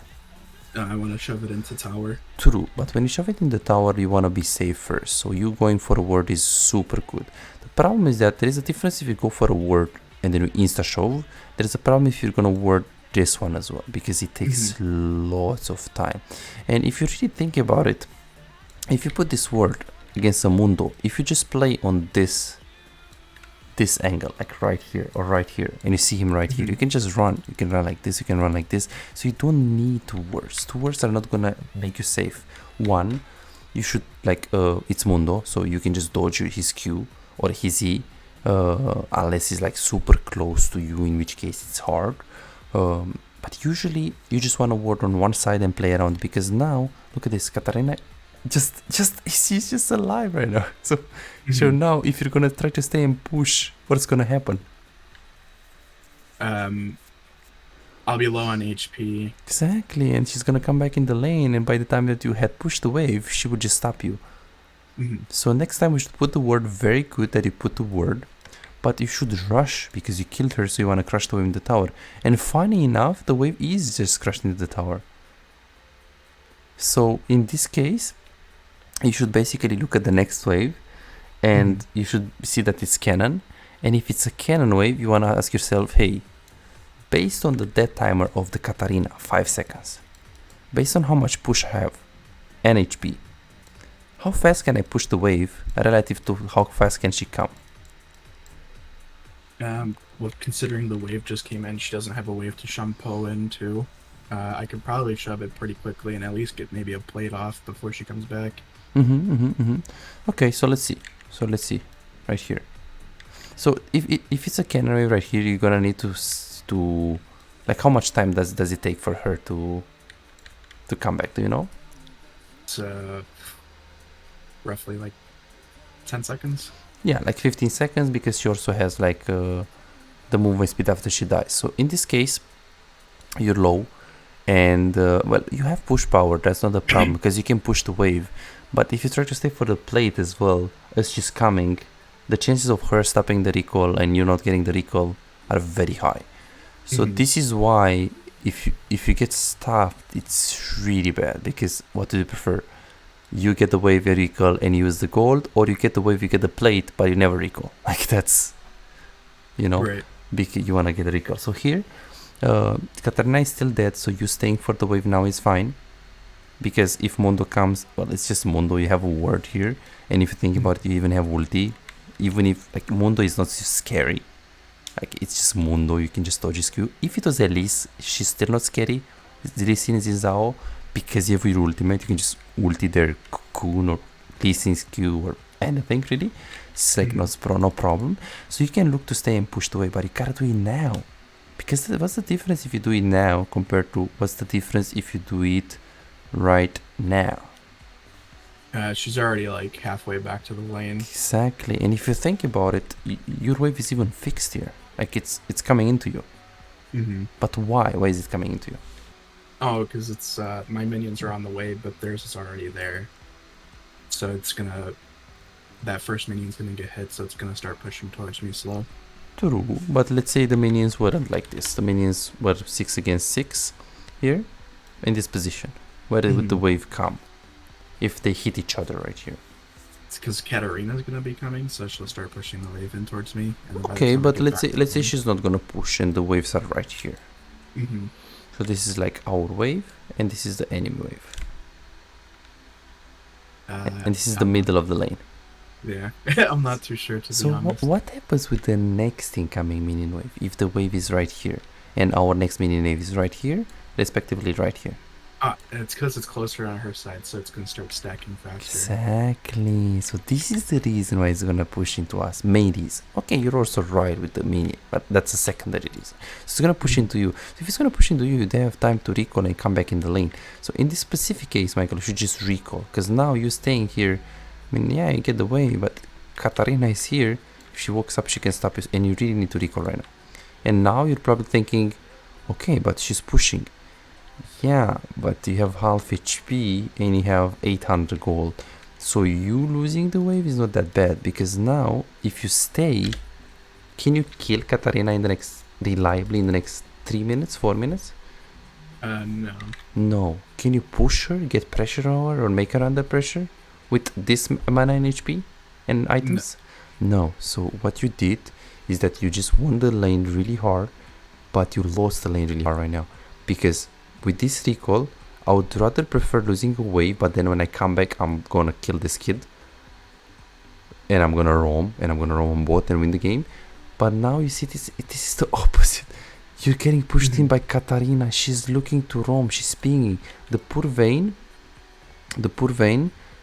I want to shove it into tower. True, but when you shove it in the tower, you want to be safe first. So you going for a word is super good. The problem is that there is a difference if you go for a word and then you insta shove. There is a problem if you're gonna word this one as well, because it takes lots of time. And if you really think about it, if you put this word against a Mundo, if you just play on this angle, like right here or right here, and you see him right here, you can just run. You can run like this, you can run like this, so you don't need two words. Two words are not gonna make you safe. One, you should like it's Mundo, so you can just dodge his Q or his E, unless he's like super close to you, in which case it's hard. But usually you just want to ward on one side and play around, because now look at this, Katarina she's just alive right now. So now if you're gonna try to stay and push, what's gonna happen? I'll be low on HP. Exactly, and she's gonna come back in the lane, and by the time that you had pushed the wave, she would just stop you. So next time we should put the word, very good that you put the word, but you should rush because you killed her, so you want to crush the wave in the tower. And funny enough, the wave is just crushed into the tower. So in this case, you should basically look at the next wave, and you should see that it's cannon. And if it's a cannon wave, you want to ask yourself, hey, based on the death timer of the Katarina, 5 seconds, based on how much push I have and HP, how fast can I push the wave relative to how fast can she come? Well, considering the wave just came in, she doesn't have a wave to shampoo into. I could probably shove it pretty quickly and at least get maybe a plate off before she comes back. Okay, so let's see right here. So if it's a cannon wave right here, you're gonna need to like, how much time does it take for her to come back? Do you know? It's roughly like 10 seconds. Yeah, like 15 seconds, because she also has like the movement speed after she dies. So in this case, you're low, and well, you have push power. That's not a problem because you can push the wave. But if you try to stay for the plate as well as she's coming, the chances of her stopping the recall and you not getting the recall are very high. So this is why if you get stopped, it's really bad, because what do you prefer? You get the wave, you recall and use the gold, or you get the wave, you get the plate, but you never recall. Like, that's, you know, right. Because you want to get a recall. So here, Katarina is still dead, so you staying for the wave now is fine. Because if Mundo comes, well, it's just Mundo, you have a ward here. And if you think about it, you even have ulti. Even if, like, Mundo is not so scary. Like, it's just Mundo, you can just dodge his Q. If it was Elise, she's still not scary. Lee Sin is Zao, because you have your ultimate, you can just ulti their Cocoon or Lee Sin's Q or anything, really. It's like no problem. So you can look to stay and push the way, but you gotta do it now. Because what's the difference if you do it now compared to what's the difference if you do it right now? She's already like halfway back to the lane. Exactly. And if you think about it, your wave is even fixed here. Like, it's coming into you. But why? Why is it coming into you? Oh, because it's my minions are on the way, but theirs is already there. So it's gonna, that first minion's gonna get hit, so it's gonna start pushing towards me slow. True, but let's say the minions weren't like this. The minions were 6 against 6 here, in this position. Where would the wave come if they hit each other right here? because Katarina's gonna be coming, so she'll start pushing the wave in towards me. And by the Okay, time I but get let's back say she's not gonna push and the waves are right here. Mm-hmm. So this is like our wave, and this is the enemy wave, and this is the middle of the lane. Yeah, I'm not too sure to So be honest. what happens with the next incoming minion wave if the wave is right here and our next minion wave is right here, respectively right here? It's because it's closer on her side, so it's gonna start stacking faster. Exactly. So this is the reason why it's gonna push into us. Main reason. Okay, you're also right with the minion, but that's a secondary reason. So it's gonna push into you. So if it's gonna push into you, they have time to recall and come back in the lane. So in this specific case, Michael, you should just recall, because now you're staying here. I mean, yeah, you get the way, but Katarina is here. If she walks up, she can stop you, and you really need to recall right now. And now you're probably thinking, okay, but she's pushing. Yeah, but you have half HP and you have 800 gold. So you losing the wave is not that bad, because now if you stay, can you kill Katarina in the next reliably in the next 3 minutes, 4 minutes? No. No. Can you push her, get pressure on her, or make her under pressure with this mana and HP and items? No. So what you did is that you just won the lane really hard, but you lost the lane really hard right now, because with this recall, I would rather prefer losing a wave, but then when I come back, I'm gonna kill this kid. And I'm gonna roam on bot and win the game. But now you see this is the opposite. You're getting pushed in by Katarina. She's looking to roam, she's pinging. The poor Vayne,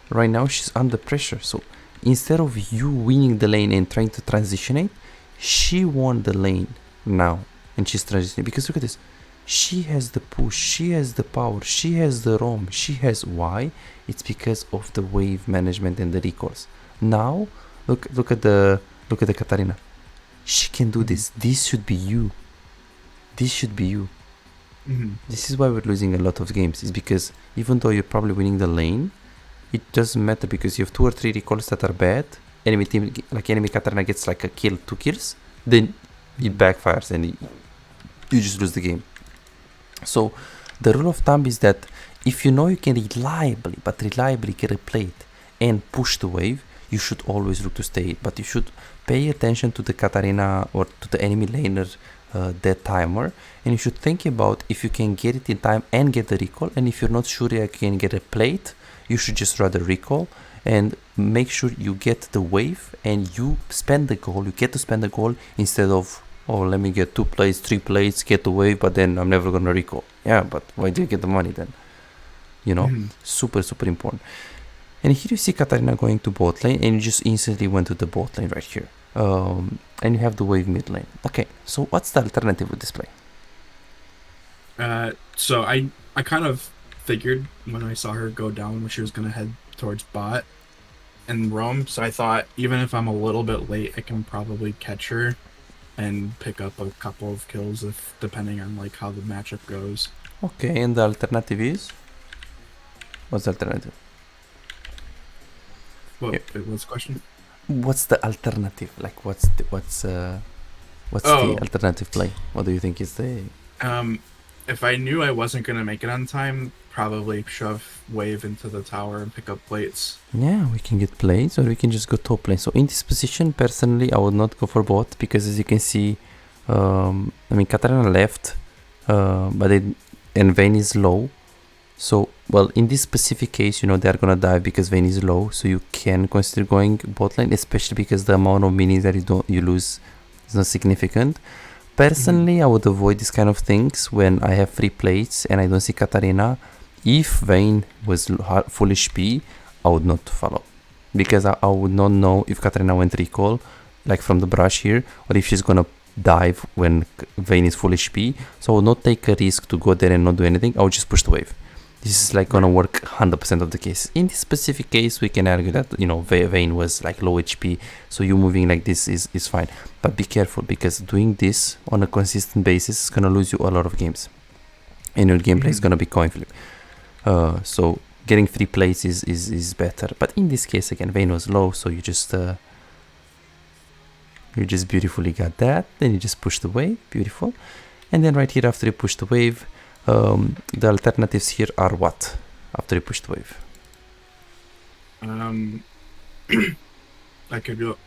right now she's under pressure. So instead of you winning the lane and trying to transition it, she won the lane now. And she's transitioning, because look at this. She has the push, she has the power, she has the roam, she has why? It's because of the wave management and the recalls. Now look at the Katarina. She can do this. This should be you. This is why we're losing a lot of games, is because even though you're probably winning the lane, it doesn't matter, because you have 2 or 3 recalls that are bad. Enemy team, like enemy Katarina gets like a kill, 2 kills, then it backfires and you just lose the game. So the rule of thumb is that if you know you can reliably get a plate and push the wave, you should always look to stay it. But you should pay attention to the Katarina or to the enemy laner dead timer, and you should think about if you can get it in time and get the recall. And if you're not sure you can get a plate, you should just rather recall and make sure you get the wave and you spend the gold. You get to spend the gold instead of, oh, let me get 2 plates, 3 plates, get the wave, but then I'm never gonna recall. Yeah, but why do you get the money then? You know, super important. And here you see Katarina going to bot lane, and you just instantly went to the bot lane right here. And you have the wave mid lane. Okay, so what's the alternative with this play? So I kind of figured when I saw her go down when she was gonna head towards bot and roam. So I thought, even if I'm a little bit late, I can probably catch her and pick up a couple of kills, if depending on like how the matchup goes. Okay, and the alternative is? What's the alternative? What's the question? What's the alternative? Like, what's the alternative play? What do you think is the? If I knew I wasn't gonna make it on time, probably shove wave into the tower and pick up plates. Yeah, we can get plates, or we can just go top lane. So in this position, personally, I would not go for bot, because as you can see, I mean, Katarina left, and Vayne is low. So, well, in this specific case, you know, they're gonna die because Vayne is low, so you can consider going bot lane, especially because the amount of minis that you lose is not significant. Personally, I would avoid these kind of things when I have free plates and I don't see Katarina. If Vayne was full HP, I would not follow, because I would not know if Katarina went recall, like from the brush here, or if she's gonna dive when Vayne is full HP. So I would not take a risk to go there and not do anything. I would just push the wave. This is like gonna work 100% of the cases. In this specific case, we can argue that, you know, Vayne was like low HP, so you moving like this is fine. But be careful, because doing this on a consistent basis is gonna lose you a lot of games, and your gameplay is gonna be coin flip. So getting 3 plays is better. But in this case, again, Vayne was low, so you just beautifully got that. Then you just push the wave, beautiful. And then right here, after you push the wave, the alternatives here are what? After you push the wave, I could go.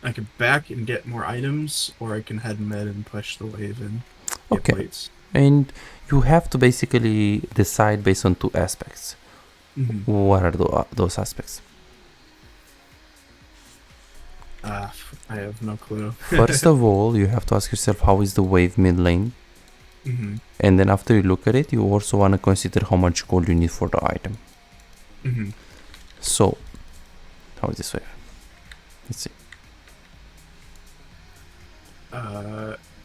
I could back and get more items, or I can head mid and push the wave and get Okay. plates. And you have to basically decide based on two aspects. What are those aspects? I have no clue. First of all, you have to ask yourself, how is the wave mid lane? And then after you look at it, you also want to consider how much gold you need for the item. So, how is this wave? Let's see.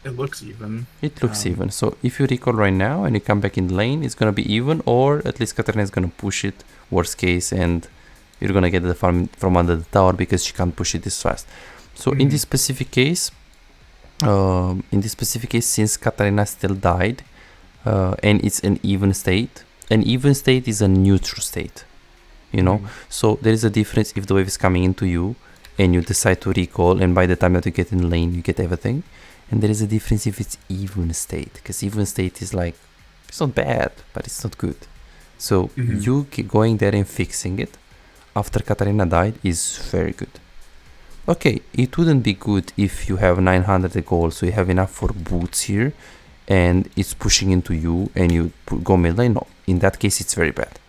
It looks even. It looks even. So if you recall right now and you come back in lane, it's gonna be even, or at least Katarina is gonna push it, worst case, and you're gonna get the farm from under the tower because she can't push it this fast. So in this specific case, since Katarina still died, and it's an even state is a neutral state, you know. So there is a difference if the wave is coming into you and you decide to recall, and by the time that you get in lane, you get everything. And there is a difference if it's even state, because even state is like, it's not bad, but it's not good. So you going there and fixing it after Katarina died is very good. Okay, it wouldn't be good if you have 900 gold, so you have enough for boots here, and it's pushing into you, and you go mid lane. No, in that case, it's very bad.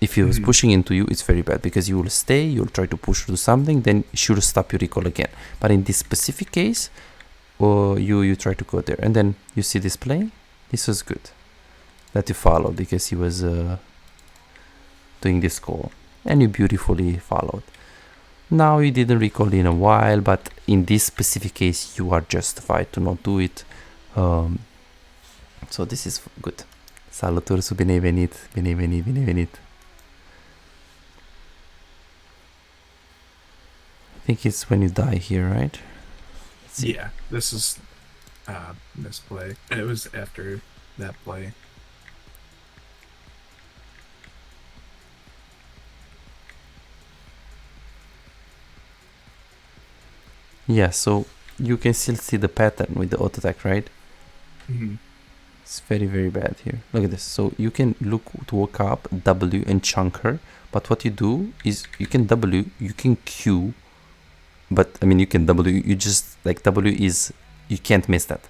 If it was pushing into you, it's very bad, because you will stay, you'll try to push through something, then she'll stop your recall again. But in this specific case, you try to go there, and then you see this play. This was good that you followed, because he was doing this call, and you beautifully followed. Now you didn't recall in a while, but in this specific case you are justified to not do it. So this is good. Saluturi su bine venit, bine venit, bine venit. I think it's when you die here, right? Yeah, this is this play. It was after that play. Yeah, so you can still see the pattern with the auto attack, right? It's very, very bad here. Look at this. So you can look to walk up, W, and chunk her. But what you do is you can W, you can Q. But I mean, you can W, you just like W is, you can't miss that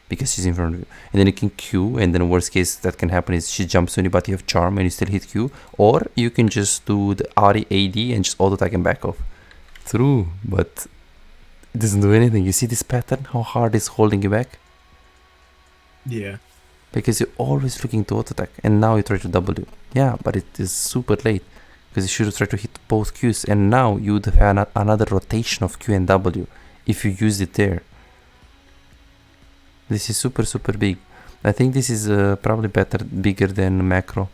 because she's in front of you. And then you can Q, and then worst case that can happen is she jumps on you, but you have charm and you still hit Q. Or you can just do the RE AD and just auto attack and back off. True, but it doesn't do anything. You see this pattern? How hard it's holding you back? Yeah. Because you're always looking to auto attack, and now you try to W. Yeah, but it is super late, because you should have tried to hit both Qs, and now you would have had another rotation of Q and W if you used it there. This is super, super big. I think this is probably bigger than macro,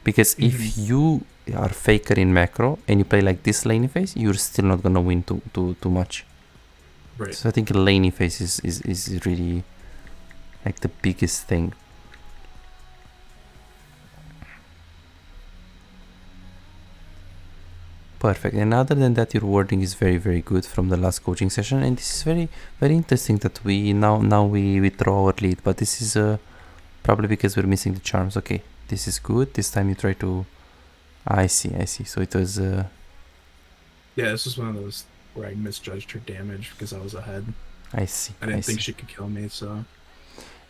because if you are faker in macro and you play like this laning phase, you're still not gonna win too much. Right. So I think laning phase is really like the biggest thing. Perfect. And other than that, your wording is very, very good from the last coaching session, and this is very, very interesting that we now we throw our lead, but this is probably because we're missing the charms. Okay, this is good. This time you try to. I see. So it was. Yeah, this was one of those where I misjudged her damage because I was ahead. I see. I didn't think she could kill me, so.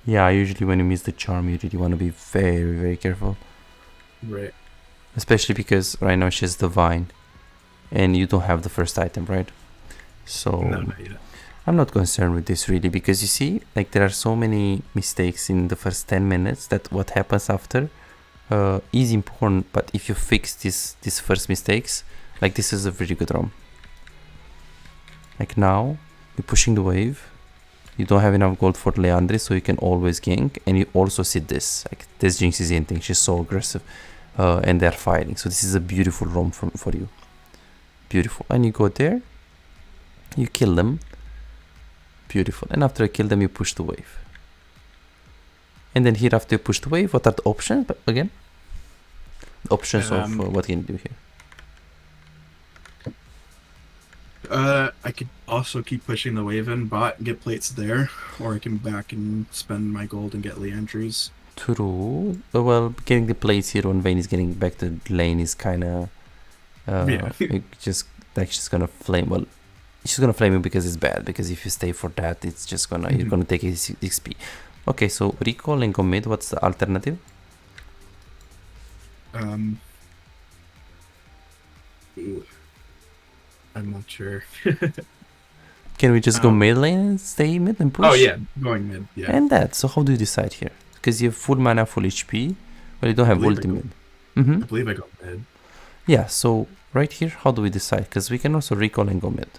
Yeah, usually when you miss the charm, you really want to be very, very careful. Right. Especially because right now she has Divine, and you don't have the first item, right? So No, not yet. I'm not concerned with this really, because you see, like there are so many mistakes in the first 10 minutes that what happens after is important. But if you fix these first mistakes, like this is a really good ROM. Like now, you're pushing the wave. You don't have enough gold for Leandre, so you can always gank, and you also see this. Like this Jinx is hinting, she's so aggressive, and they're fighting. So this is a beautiful ROM for you. Beautiful. And you go there, you kill them. Beautiful. And after I kill them, you push the wave. And then here after you push the wave, what are the options? But again, the options of what can you do here? I could also keep pushing the wave in bot and get plates there, or I can back and spend my gold and get Leandries. True. Well, getting the plates here on Vayne is getting back to lane is kind of... Yeah. just like she's gonna flame. Well, she's gonna flame you because it's bad. Because if you stay for that, it's just gonna you're gonna take XP. Okay, so recall and go mid. What's the alternative? I'm not sure. Can we just go mid lane and stay mid and push? Oh yeah, going mid. Yeah. And that. So how do you decide here? Because you have full mana, full HP, but you don't have ultimate. I believe I go mid. Yeah. So right here, how do we decide? Because we can also recall and go mid.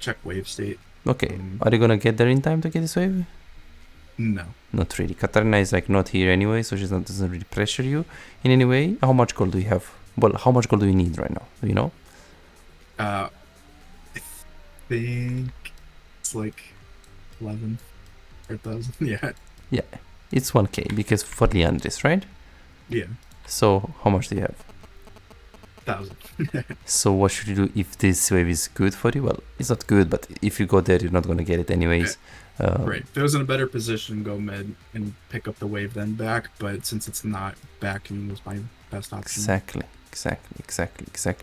Check wave state. Okay. Are you gonna get there in time to get this wave? No. Not really. Katarina is like not here anyway, so she doesn't really pressure you in any way. How much gold do you have? Well, how much gold do you need right now? Do you know? I think it's like 11 or 1,000. Yeah. Yeah. It's 1k because for Leandris, right? Yeah. So how much do you have? 1,000. So what should you do if this wave is good for you? Well, it's not good, but if you go there, you're not gonna get it anyways. Right. If I was in a better position, go mid and pick up the wave, then back. But since it's not, backing was my best option. Exactly.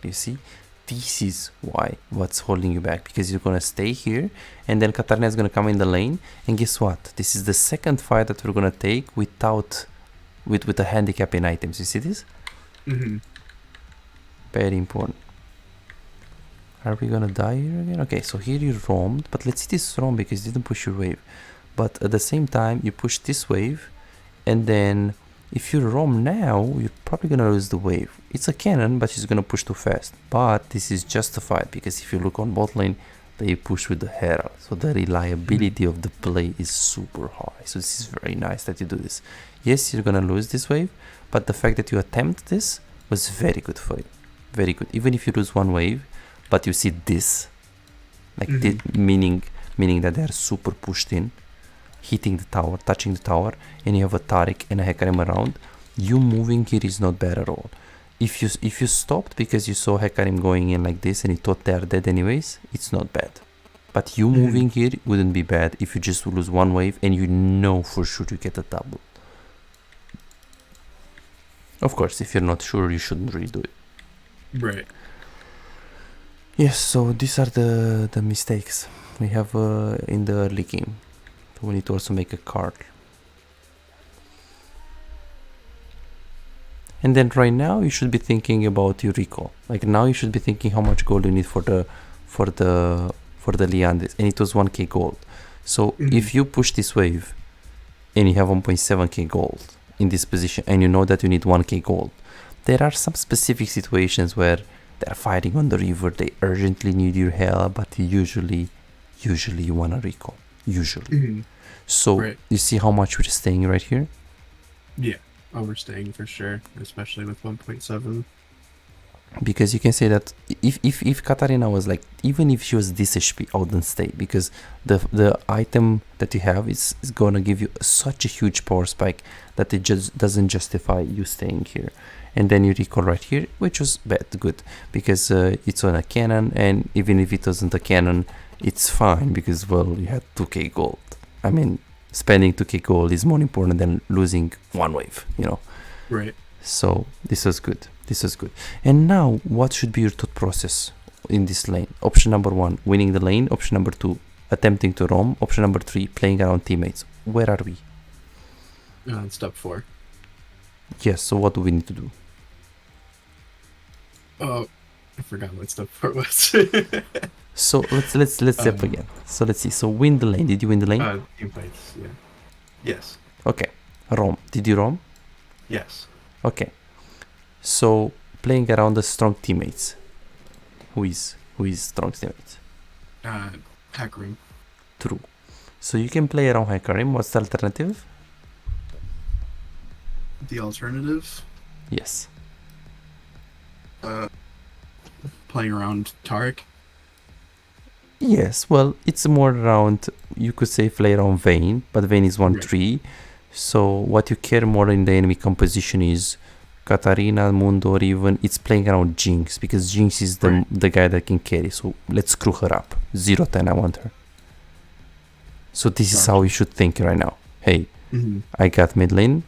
You see, this is what's holding you back, because you're gonna stay here, and then Katarina is gonna come in the lane, and guess what? This is the second fight that we're gonna take with a handicap in items. You see this? Very important. Are we gonna die here again? Okay, so here you roamed, but let's see this roam because you didn't push your wave. But at the same time, you push this wave, and then if you roam now, you're probably gonna lose the wave. It's a cannon, but she's gonna push too fast. But this is justified because if you look on bot lane, they push with the Herald. So the reliability of the play is super high. So this is very nice that you do this. Yes, you're gonna lose this wave, but the fact that you attempt this was very good for you. Very good. Even if you lose one wave, but you see this, like this, meaning that they are super pushed in, hitting the tower, touching the tower, and you have a Taric and a Hecarim around. You moving here is not bad at all. If you stopped because you saw Hecarim going in like this and you thought they are dead anyways, it's not bad. But you moving here wouldn't be bad if you just lose one wave and you know for sure you get a double. Of course, if you're not sure, you shouldn't really do it. Right. Yes, so these are the mistakes we have in the early game. We need to also make a card. And then right now you should be thinking about your recall. Like now you should be thinking how much gold you need for the Leandris, and it was 1k gold. So if you push this wave and you have 1.7k gold in this position, and you know that you need 1k gold, there are some specific situations where they're fighting on the river, they urgently need your help, but usually you wanna recall. Usually. So you see how much we're staying right here? Yeah, overstaying for sure, especially with 1.7. Because you can say that if Katarina was like, even if she was this HP, I wouldn't stay, because the item that you have is gonna give you such a huge power spike that it just doesn't justify you staying here. And then you recall right here, which was good, because it's on a cannon, and even if it wasn't a cannon, it's fine, because, well, you had 2k gold. I mean, spending 2k gold is more important than losing one wave, you know? Right. So this was good. And now, what should be your thought process in this lane? Option number 1, winning the lane. Option number 2, attempting to roam. Option number 3, playing around teammates. Where are we? Step 4. Yes, so what do we need to do? Oh, I forgot what step 4 was. So let's step again. So let's see. So win the lane. Did you win the lane? Team fights, yeah. Yes. Okay. Roam. Did you roam? Yes. Okay. So playing around the strong teammates. Who is strong teammates? Hecarim. True. So you can play around Hecarim. What's the alternative? The alternative? Yes. Playing around Taric. Yes, well, it's more around, you could say play around Vayne, but Vayne is 1-3. So what you care more in the enemy composition is Katarina, Mundo, or even it's playing around Jinx, because Jinx is the guy that can carry. So let's screw her up. 0-10, I want her. So this is how you should think right now. Hey, I got mid lane.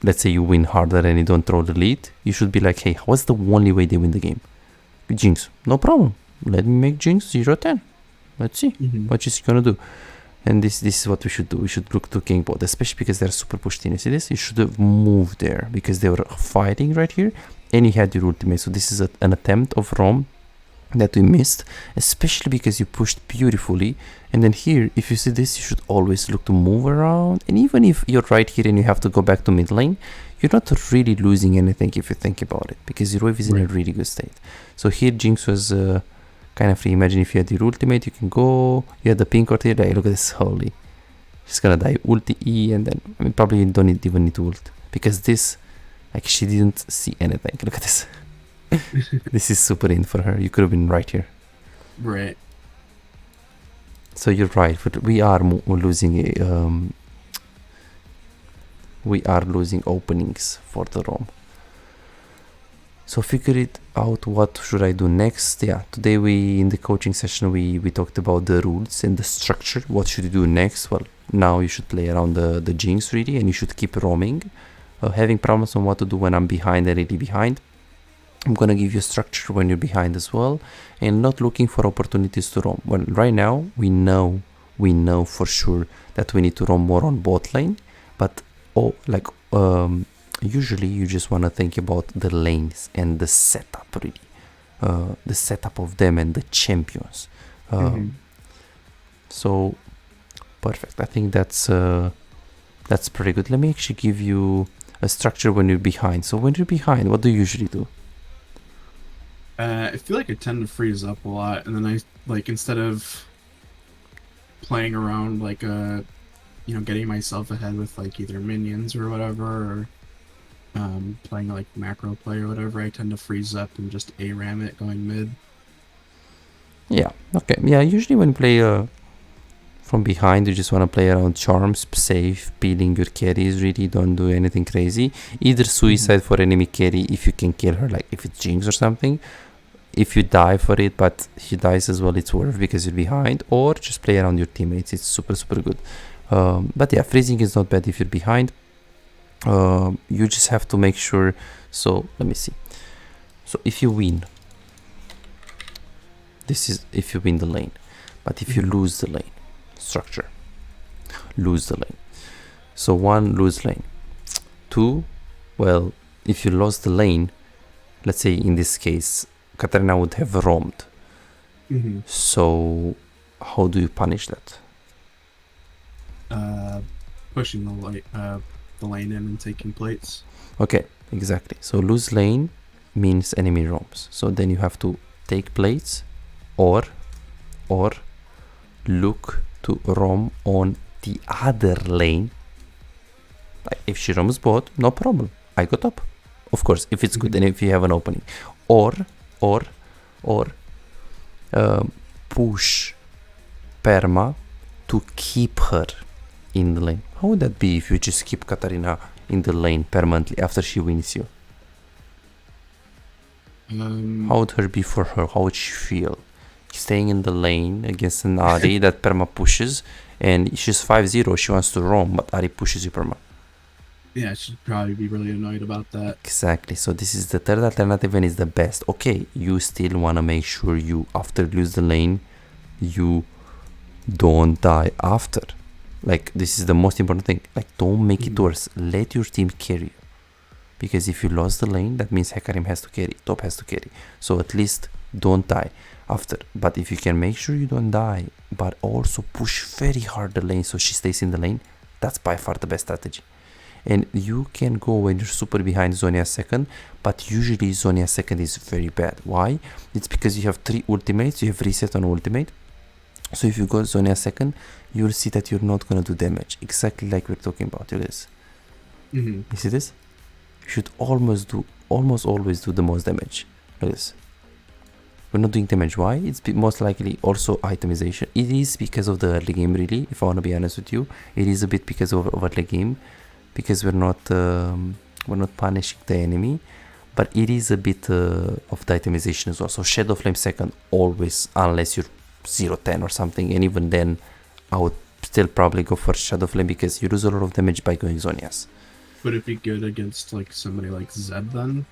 Let's say you win harder and you don't throw the lead. You should be like, hey, what's the only way they win the game? Jinx, no problem. Let me make Jinx 0-10. Let's see what she's gonna do. And this is what we should do. We should look to King bot, especially because they're super pushed in. You see this? You should have moved there because they were fighting right here, and you had your ultimate. So this is an attempt of Rom that we missed, especially because you pushed beautifully. And then here, if you see this, you should always look to move around. And even if you're right here and you have to go back to mid lane, you're not really losing anything if you think about it, because your wave is in a really good state. So here Jinx was kind of free. Imagine if you had your ultimate, you can go. You had the pink ward here. Like, look at this, holy. She's gonna die. Ulti E, and then I mean probably you don't even need to ult, because this, like, she didn't see anything. Look at this. This is super in for her. You could have been right here. Right. So you're right, but we are losing we are losing openings for the ROM. So figure it out, what should I do next? Yeah, today in the coaching session we talked about the rules and the structure. What should you do next? Well, now you should play around the Jinx really, and you should keep roaming. Having problems on what to do when I'm behind and really behind. I'm gonna give you a structure when you're behind as well, and not looking for opportunities to roam. Well, right now we know for sure that we need to roam more on bot lane, but usually you just want to think about the lanes and the setup really, the setup of them and the champions. So perfect. I think that's pretty good. Let me actually give you a structure when you're behind. So when you're behind, what do you usually do? I feel like I tend to freeze up a lot, and then I, like, instead of playing around, like, getting myself ahead with, like, either minions or whatever, or playing, like, macro play or whatever, I tend to freeze up and just ARAM it going mid. Yeah, okay. Yeah, usually when you play from behind, you just want to play around charms, safe, peeling your carries, really don't do anything crazy. Either suicide for enemy carry if you can kill her, like if it's Jinx or something. If you die for it, but she dies as well, it's worth because you're behind. Or just play around your teammates, it's super good. But yeah, freezing is not bad if you're behind. You just have to make sure. So let me see. So if you win, this is if you win the lane. But if you lose the lane, structure, lose the lane. So 1, lose lane. 2, well, if you lost the lane, let's say in this case Katarina would have roamed. So how do you punish that? Pushing the lane in and taking plates. Okay, exactly. So lose lane means enemy roams. So then you have to take plates or look to roam on the other lane. Like if she roams bot, no problem, I go top. Of course, if it's good and if you have an opening. Or push perma to keep her in the lane. How would that be if you just keep Katarina in the lane permanently after she wins you? How would her be for her? How would she feel? Staying in the lane against an Ahri that perma pushes, and she's 5-0, she wants to roam, but Ahri pushes you perma. Yeah, she'd probably be really annoyed about that. Exactly. So this is the third alternative and it's the best. Okay, you still want to make sure you, after you lose the lane, you don't die after. Like, this is the most important thing. Like, don't make it worse. Let your team carry you. Because if you lost the lane, that means Hecarim has to carry, top has to carry. So at least don't die after. But if you can make sure you don't die, but also push very hard the lane so she stays in the lane, that's by far the best strategy. And you can go when you're super behind Zhonya second, but usually Zhonya second is very bad. Why? It's because you have 3 ultimates, you have reset on ultimate. So if you go Zhonya second, you'll see that you're not gonna do damage. Exactly like we're talking about. Look at this. You see this? You should almost always do the most damage. Look at this. We're not doing damage. Why? It's most likely also itemization. It is because of the early game, really, if I want to be honest with you. It is a bit because of early game, because we're not punishing the enemy, but it is a bit of the itemization as well. So Shadow Flame second always, unless you're 0-10 or something, and even then I would still probably go for Shadow Flame because you lose a lot of damage by going Zhonyas. Would it be good against like somebody like Zed then?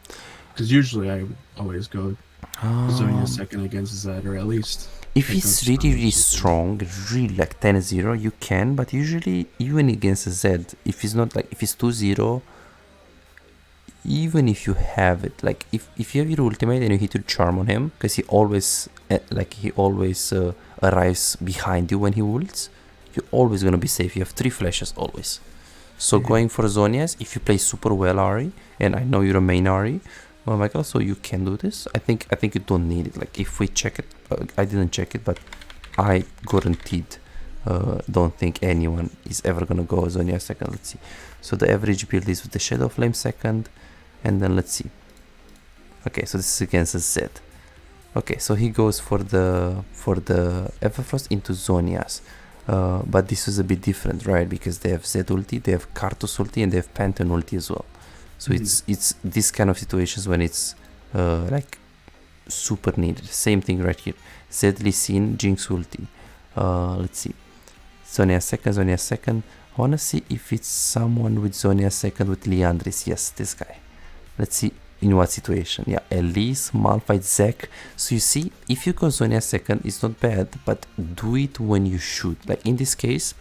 Because usually I always go Zonia second against Zed, or at least If like he's a really, really super. strong, really like 10-0, you can, but usually, even against a Z, if he's not like, if he's 2-0, even if you have it, like if you have your ultimate and you hit your charm on him, because he always arrives behind you when he ults, you're always gonna be safe. You have 3 flashes always. So going for Zonias, if you play super well Ari, and I know you're a main Ari, oh my god, so you can do this. I think you don't need it. Like if we check it, I didn't check it, but I guaranteed don't think anyone is ever gonna go Zonia second. Let's see. So the average build is with the Shadow Flame second, and then let's see. Okay, so this is against a Z. Okay, so he goes for the Everfrost into Zonias. But this is a bit different, right? Because they have Z ulti, they have Karthus ulti, and they have Pantheon ulti as well. So it's this kind of situations when it's like super needed. Same thing right here. Z Lee Sin, Jinx ulti. Let's see. Zonia second. I wanna see if it's someone with Zonia second with Liandris. Yes, this guy. Let's see in what situation. Yeah, Elise, Malphite, Zac. So you see, if you go Zonia second, it's not bad, but do it when you shoot. Like in this case,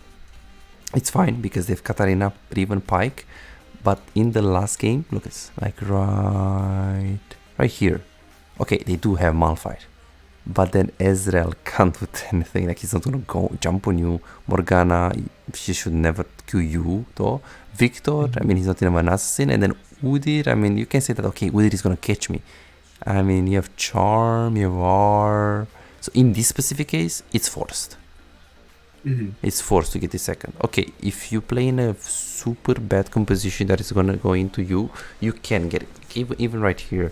it's fine because they have Katarina, Riven, Pike. But in the last game, look at this, like right here. Okay, they do have Malphite. But then Ezreal can't do anything, like he's not gonna go jump on you. Morgana, she should never kill you though. Victor, I mean, he's not even an assassin. And then Udyr, I mean, you can say that, okay, Udyr is gonna catch me. I mean, you have Charm, you have R. So in this specific case, it's forced. It's forced to get the second. Okay, if you play in a super bad composition that is gonna go into you, you can get it. Even right here,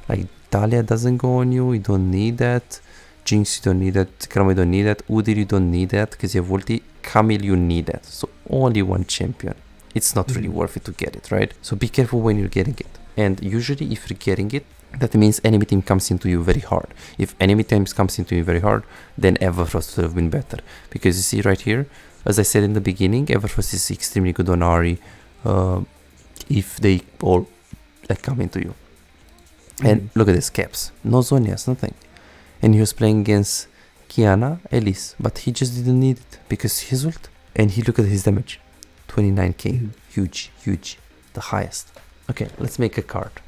like Dahlia doesn't go on you, you don't need that. Jinx, you don't need that. Karma, you don't need that. Udyr, you don't need that because you have ulti. Camille, you need that. So only one champion. It's not really worth it to get it, right? So be careful when you're getting it. And usually if you're getting it, that means enemy team comes into you very hard. If enemy team comes into you very hard, then Everfrost would have been better. Because you see right here, as I said in the beginning, Everfrost is extremely good on Ahri if they all like come into you. And look at this, caps. No Zonias, nothing. And he was playing against Kiana, Elise, but he just didn't need it because his ult. And he look at his damage. 29k. Huge. The highest. Okay, let's make a card.